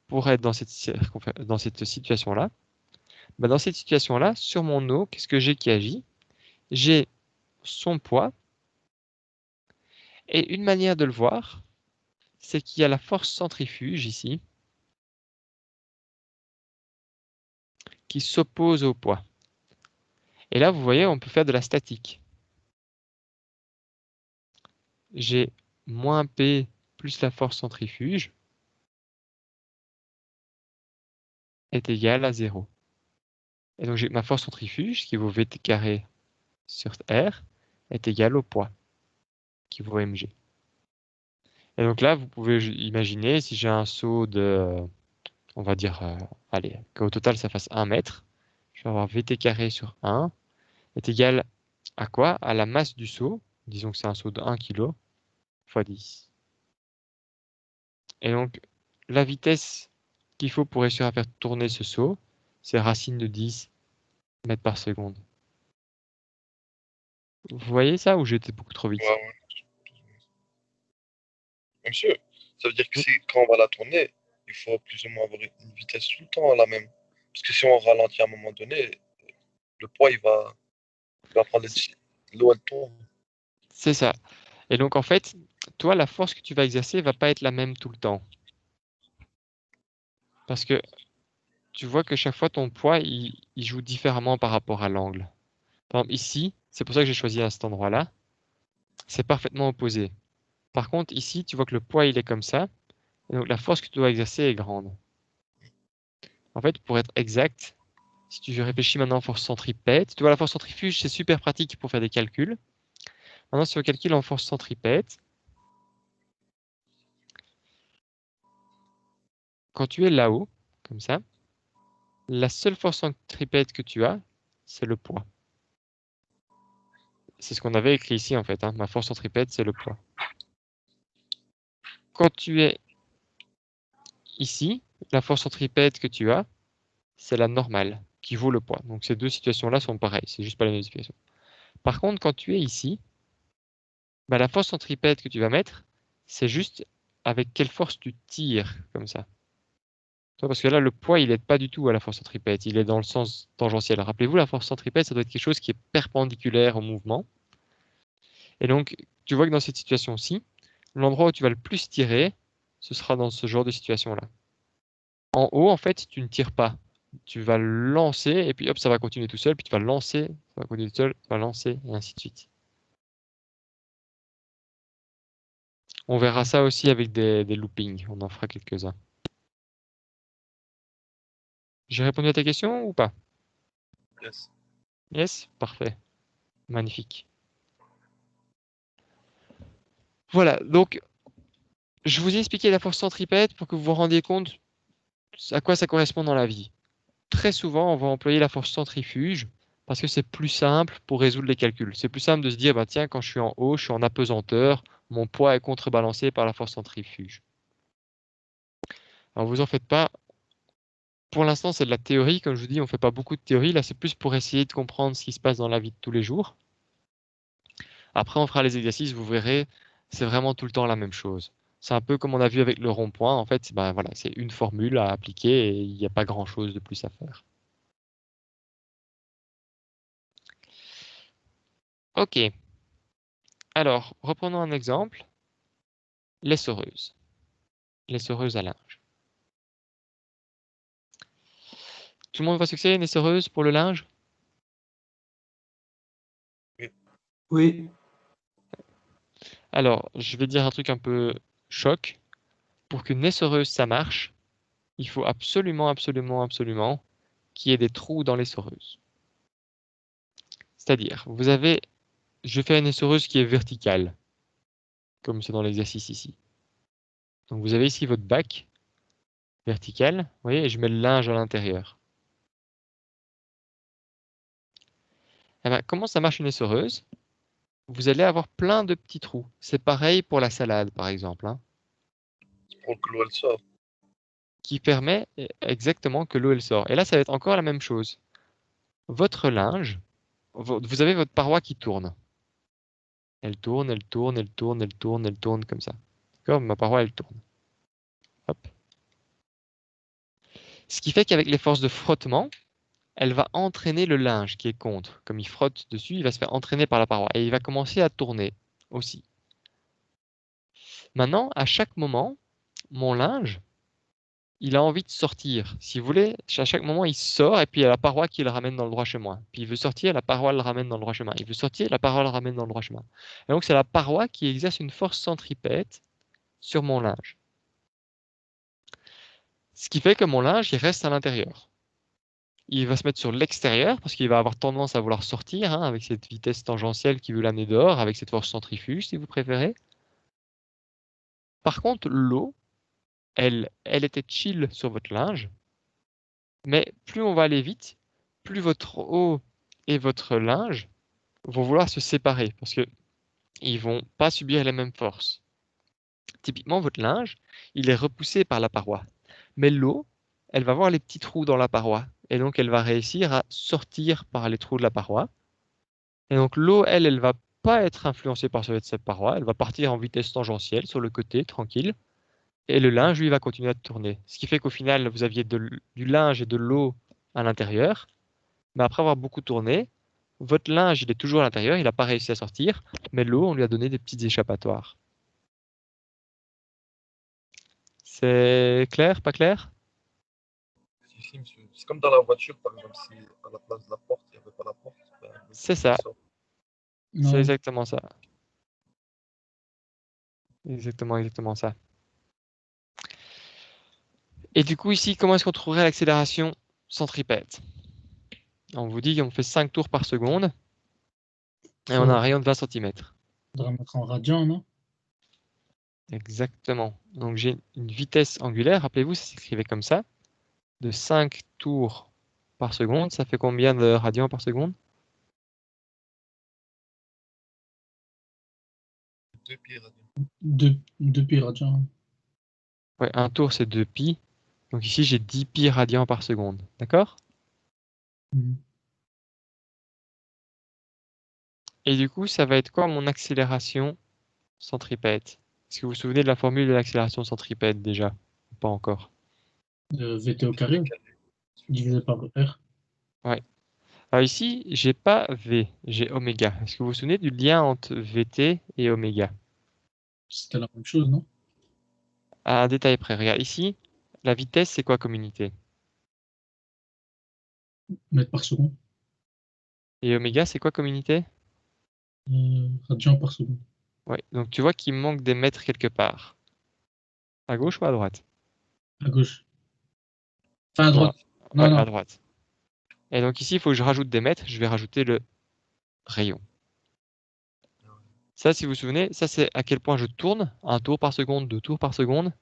pour être dans cette situation-là? Bah dans cette situation-là, sur mon eau, qu'est-ce que j'ai qui agit? J'ai son poids, et une manière de le voir, c'est qu'il y a la force centrifuge ici, qui s'oppose au poids. Et là, vous voyez, on peut faire de la statique. J'ai moins P plus la force centrifuge est égale à 0. Et donc j'ai ma force centrifuge qui vaut Vt carré sur R est égale au poids qui vaut mg. Et donc là, vous pouvez imaginer si j'ai un seau de, on va dire, allez, qu'au total ça fasse 1 mètre, je vais avoir Vt carré sur 1 est égal à quoi? À la masse du seau, disons que c'est un seau de 1 kg, fois 10. Et donc la vitesse qu'il faut pour réussir à faire tourner ce seau, c'est racine de 10 mètres par seconde. Vous voyez ça ou j'étais beaucoup trop vite? Ouais. Monsieur, ça veut dire que quand on va la tourner, il faut plus ou moins avoir une vitesse tout le temps la même. Parce que si on ralentit à un moment donné, le poids, il va prendre l'eau, elle tourne. C'est ça. Et donc en fait, toi, la force que tu vas exercer va pas être la même tout le temps. Parce que tu vois que chaque fois ton poids, il joue différemment par rapport à l'angle. Par exemple, ici, c'est pour ça que j'ai choisi à cet endroit-là, c'est parfaitement opposé. Par contre, ici, tu vois que le poids, il est comme ça, et donc la force que tu dois exercer est grande. En fait, pour être exact, si tu réfléchis maintenant à force centripète, tu vois la force centrifuge, c'est super pratique pour faire des calculs. Maintenant, si on calcule en force centripète, quand tu es là-haut, comme ça, la seule force centripète que tu as, c'est le poids. C'est ce qu'on avait écrit ici en fait, hein. Ma force centripète, c'est le poids. Quand tu es ici, la force centripète que tu as, c'est la normale, qui vaut le poids. Donc ces deux situations-là sont pareilles, c'est juste pas la même situation. Par contre, quand tu es ici, bah, la force centripète que tu vas mettre, c'est juste avec quelle force tu tires, comme ça. Parce que là, le poids, il n'est pas du tout à la force centripète, il est dans le sens tangentiel. Rappelez-vous, la force centripète, ça doit être quelque chose qui est perpendiculaire au mouvement. Et donc, tu vois que dans cette situation-ci, l'endroit où tu vas le plus tirer, ce sera dans ce genre de situation-là. En haut, en fait, tu ne tires pas. Tu vas lancer, et puis hop, ça va continuer tout seul, puis tu vas lancer, ça va continuer tout seul, tu vas lancer, et ainsi de suite. On verra ça aussi avec des loopings, on en fera quelques-uns. J'ai répondu à ta question ou pas? Yes. Yes, parfait. Magnifique. Voilà, donc je vous ai expliqué la force centripète pour que vous vous rendiez compte à quoi ça correspond dans la vie. Très souvent, on va employer la force centrifuge parce que c'est plus simple pour résoudre les calculs. C'est plus simple de se dire, bah, tiens, quand je suis en haut, je suis en apesanteur, mon poids est contrebalancé par la force centrifuge. Alors vous en faites pas. Pour l'instant, c'est de la théorie. Comme je vous dis, on ne fait pas beaucoup de théorie. Là, c'est plus pour essayer de comprendre ce qui se passe dans la vie de tous les jours. Après, on fera les exercices, vous verrez, c'est vraiment tout le temps la même chose. C'est un peu comme on a vu avec le rond-point. En fait, ben, voilà, c'est une formule à appliquer et il n'y a pas grand-chose de plus à faire. Ok. Alors, reprenons un exemple. L'essoreuse. L'essoreuse à linge. Tout le monde voit ce que c'est une essoreuse pour le linge? Oui. Alors, je vais dire un truc un peu choc. Pour qu'une essoreuse, ça marche, il faut absolument, absolument, absolument qu'il y ait des trous dans l'essoreuse. C'est-à-dire, vous avez, je fais une essoreuse qui est verticale, comme c'est dans l'exercice ici. Donc vous avez ici votre bac vertical, vous voyez, et je mets le linge à l'intérieur. Eh ben, comment ça marche une essoreuse? vous allez avoir plein de petits trous. C'est pareil pour la salade, par exemple, hein, Pour que l'eau elle sort. qui permet exactement que l'eau elle sort. Et là, ça va être encore la même chose. Votre linge, vous avez votre paroi qui tourne. Elle tourne, elle tourne, elle tourne, elle tourne, elle tourne comme ça. D'accord? Ma paroi, elle tourne. Hop. Ce qui fait qu'avec les forces de frottement, elle va entraîner le linge qui est contre. Comme il frotte dessus, il va se faire entraîner par la paroi et il va commencer à tourner aussi. Maintenant, à chaque moment, mon linge, il a envie de sortir. Si vous voulez, à chaque moment, il sort et puis il y a la paroi qui le ramène dans le droit chemin. Puis il veut sortir, la paroi le ramène dans le droit chemin. Il veut sortir, la paroi le ramène dans le droit chemin. Et donc, c'est la paroi qui exerce une force centripète sur mon linge. Ce qui fait que mon linge, il reste à l'intérieur. Il va se mettre sur l'extérieur parce qu'il va avoir tendance à vouloir sortir, hein, avec cette vitesse tangentielle qui veut l'amener dehors, avec cette force centrifuge, si vous préférez. Par contre, l'eau, elle était chill sur votre linge, mais plus on va aller vite, plus votre eau et votre linge vont vouloir se séparer parce que ils vont pas subir les mêmes forces. Typiquement, votre linge, il est repoussé par la paroi, mais l'eau, elle va voir les petits trous dans la paroi et donc elle va réussir à sortir par les trous de la paroi. Et donc l'eau, elle va pas être influencée par cette paroi, elle va partir en vitesse tangentielle sur le côté, tranquille. Et le linge, lui, va continuer à tourner. Ce qui fait qu'au final, vous aviez du linge et de l'eau à l'intérieur. Mais après avoir beaucoup tourné, votre linge, il est toujours à l'intérieur, il n'a pas réussi à sortir. Mais l'eau, on lui a donné des petites échappatoires. C'est clair, pas clair? Si, monsieur. C'est comme dans la voiture, par exemple, si à la place de la porte, il n'y avait pas la porte. Ben, le C'est truc, ça. il sort. C'est Non. exactement ça. Exactement ça. Et du coup, ici, comment est-ce qu'on trouverait l'accélération centripète? On vous dit qu'on fait 5 tours par seconde et on a un rayon de 20 cm. Faudra mettre en radian, non? Exactement. Donc j'ai une vitesse angulaire, rappelez-vous, ça s'écrivait comme ça, de 5 tours par seconde. Ça fait combien de radians par seconde? 2 pieds radians. 2 pi radian. Ouais, un tour c'est 2 pi. Donc ici j'ai 10 pi radians par seconde. D'accord? Mhm. Et du coup, ça va être quoi mon accélération centripète? Est-ce que vous vous souvenez de la formule de l'accélération centripète déjà? Ou pas encore? VT au carré, divisé par R. Ouais. Alors ici, j'ai pas V, j'ai oméga. Est-ce que vous vous souvenez du lien entre VT et oméga? C'était la même chose, non? À un détail près. Regarde ici, la vitesse, c'est quoi comme unité? Mètres par seconde. Et oméga, c'est quoi comme unité? Radian par seconde. Ouais. Donc tu vois qu'il manque des mètres quelque part. À gauche ou à droite? À gauche. Enfin, à droite. Non, Ouais, non. à droite. Et donc ici, il faut que je rajoute des mètres. Je vais rajouter le rayon. Ça, si vous vous souvenez, ça c'est à quel point je tourne. 1 tour par seconde, 2 tours par seconde.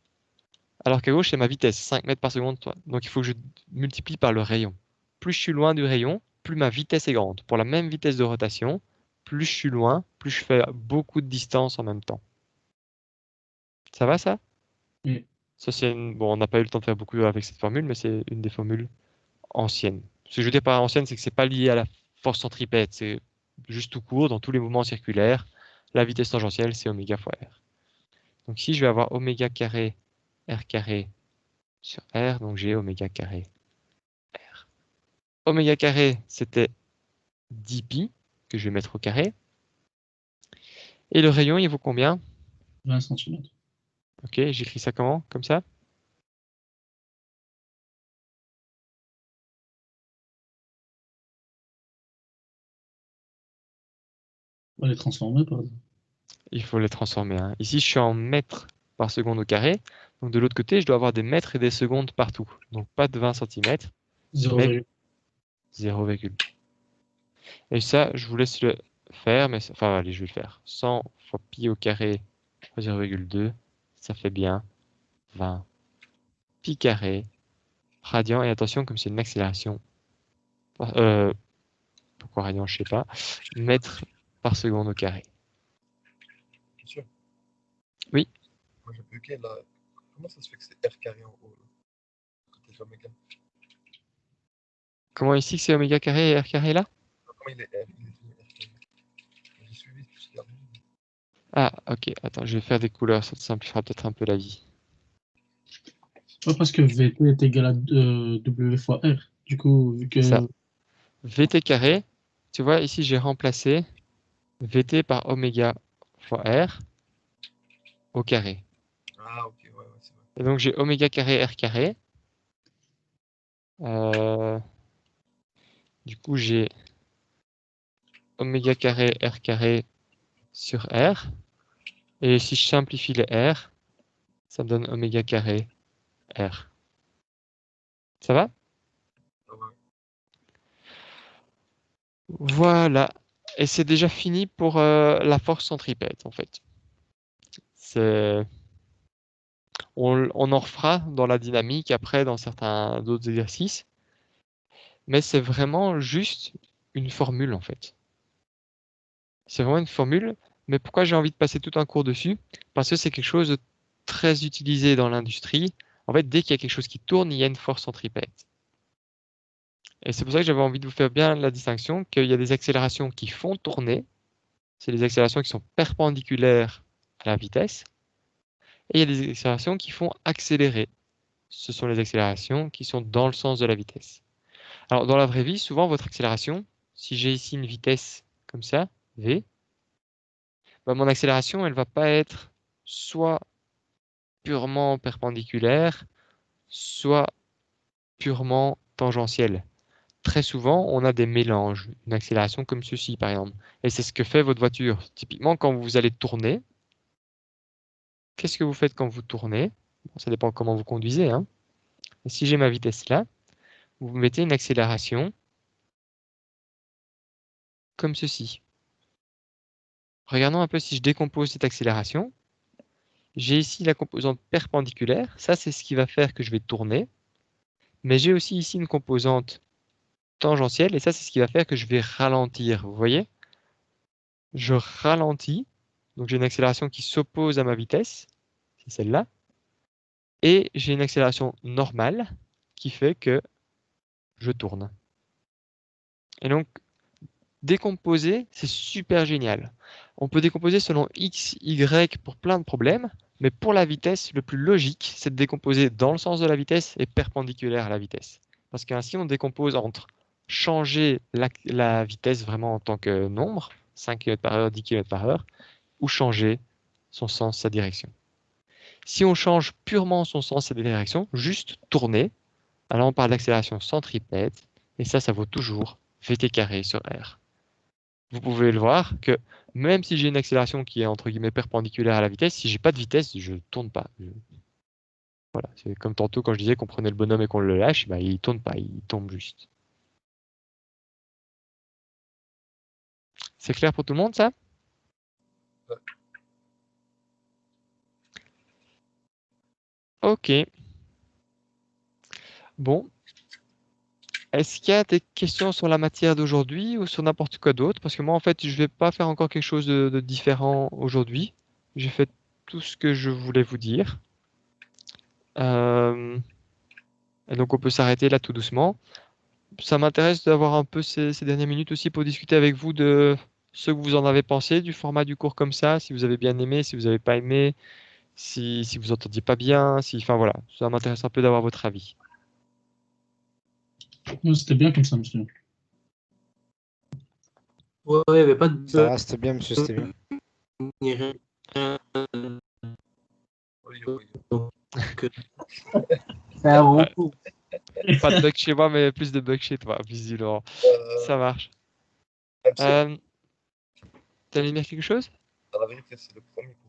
Alors qu'à gauche, c'est ma vitesse, 5 mètres par seconde. Donc il faut que je multiplie par le rayon. Plus je suis loin du rayon, plus ma vitesse est grande. Pour la même vitesse de rotation, plus je suis loin, plus je fais beaucoup de distance en même temps. Ça va ça? Oui. Ça, bon, on n'a pas eu le temps de faire beaucoup avec cette formule, mais c'est une des formules anciennes. Ce que je veux dire par ancienne, c'est que c'est pas lié à la force centripète, c'est juste tout court, dans tous les mouvements circulaires, la vitesse tangentielle, c'est oméga fois R. Donc ici, je vais avoir oméga carré R carré sur R, donc j'ai oméga carré R. Oméga carré, c'était 10 pi, que je vais mettre au carré. Et le rayon, il vaut combien? 20 cm. Ok, j'écris ça comment? Comme ça? On va les transformer, par exemple. Il faut les transformer, hein. Ici, je suis en mètres par seconde au carré. Donc de l'autre côté, je dois avoir des mètres et des secondes partout. Donc pas de 20 cm, 0,1. 0, et ça, je vous laisse le faire, mais enfin allez, je vais le faire. 100 fois pi au carré fois 0,2, ça fait bien 20 pi carré radian. Et attention, comme c'est une accélération, pourquoi radian, je sais pas, mètres par seconde au carré. sûr. Oui. Moi, j'ai bugué là. Comment ça se fait que c'est R carré en haut là? Côté de l'oméga. Comment ici que c'est oméga carré et r carré là? Comment il est R? Il est devenu R carré. J'ai suivi tout ce qu'il y a. Ah, ok. Attends, je vais faire des couleurs, ça te simplifiera peut-être un peu la vie. C'est pas parce que VT est égal à W fois R. Du coup, vu que. Ça. VT carré, tu vois, ici j'ai remplacé VT par oméga fois R au carré. Ah, ok, ouais, c'est vrai. Et donc j'ai oméga carré R carré. Du coup, j'ai oméga carré R carré sur R. Et si je simplifie les R, ça me donne oméga carré R. Ça va? Ah, ouais. Voilà. Et c'est déjà fini pour la force centripète, en fait. On en refera dans la dynamique après, dans certains d'autres exercices. Mais c'est vraiment juste une formule, en fait. C'est vraiment une formule. Mais pourquoi j'ai envie de passer tout un cours dessus? Parce que c'est quelque chose de très utilisé dans l'industrie. En fait, dès qu'il y a quelque chose qui tourne, il y a une force centripète. Et c'est pour ça que j'avais envie de vous faire bien la distinction qu'il y a des accélérations qui font tourner. C'est des accélérations qui sont perpendiculaires à la vitesse. Et il y a des accélérations qui font accélérer. Ce sont les accélérations qui sont dans le sens de la vitesse. Alors, dans la vraie vie, souvent, votre accélération, si j'ai ici une vitesse comme ça, V, bah, mon accélération, elle ne va pas être soit purement perpendiculaire, soit purement tangentielle. Très souvent, on a des mélanges, une accélération comme ceci, par exemple. Et c'est ce que fait votre voiture. Typiquement, quand vous allez tourner, qu'est-ce que vous faites quand vous tournez? Bon, ça dépend comment vous conduisez, hein. Et si j'ai ma vitesse là, vous mettez une accélération comme ceci. Regardons un peu si je décompose cette accélération. J'ai ici la composante perpendiculaire. Ça, c'est ce qui va faire que je vais tourner. Mais j'ai aussi ici une composante tangentielle. Et ça, c'est ce qui va faire que je vais ralentir. Vous voyez? Je ralentis. Donc, j'ai une accélération qui s'oppose à ma vitesse. C'est celle-là. Et j'ai une accélération normale qui fait que je tourne. Et donc, décomposer, c'est super génial. On peut décomposer selon X, Y pour plein de problèmes, mais pour la vitesse, le plus logique, c'est de décomposer dans le sens de la vitesse et perpendiculaire à la vitesse. Parce qu'ainsi, on décompose entre changer la vitesse vraiment en tant que nombre, 5 km par heure, 10 km par heure, ou changer son sens, sa direction. Si on change purement son sens, sa direction, juste tourner, alors on parle d'accélération centripète, et ça vaut toujours VT carré sur R. Vous pouvez le voir que même si j'ai une accélération qui est entre guillemets perpendiculaire à la vitesse, si j'ai pas de vitesse, je tourne pas. Voilà, c'est comme tantôt quand je disais qu'on prenait le bonhomme et qu'on le lâche, bah, il tourne pas, il tombe juste. C'est clair pour tout le monde ça? Ok. Bon. Est-ce qu'il y a des questions sur la matière d'aujourd'hui ou sur n'importe quoi d'autre? Parce que moi, en fait, je vais pas faire encore quelque chose de différent aujourd'hui. J'ai fait tout ce que je voulais vous dire. Et donc, on peut s'arrêter là tout doucement. Ça m'intéresse d'avoir un peu ces dernières minutes aussi pour discuter avec vous de ce que vous en avez pensé du format du cours comme ça, si vous avez bien aimé, si vous n'avez pas aimé, si vous entendiez pas bien, enfin voilà, ça m'intéresse un peu d'avoir votre avis. Non, c'était bien comme ça, monsieur. Ouais, il n'y avait pas de Ça va, c'était bien, monsieur, c'était bien. ni rien. Oui, oui. Donc, c'est un Ouais. repos. Pas de bugs chez moi, mais plus de bugs chez toi, visiblement. Ça marche. MC, T'allais dire quelque chose? dans la vérité, c'est le premier cours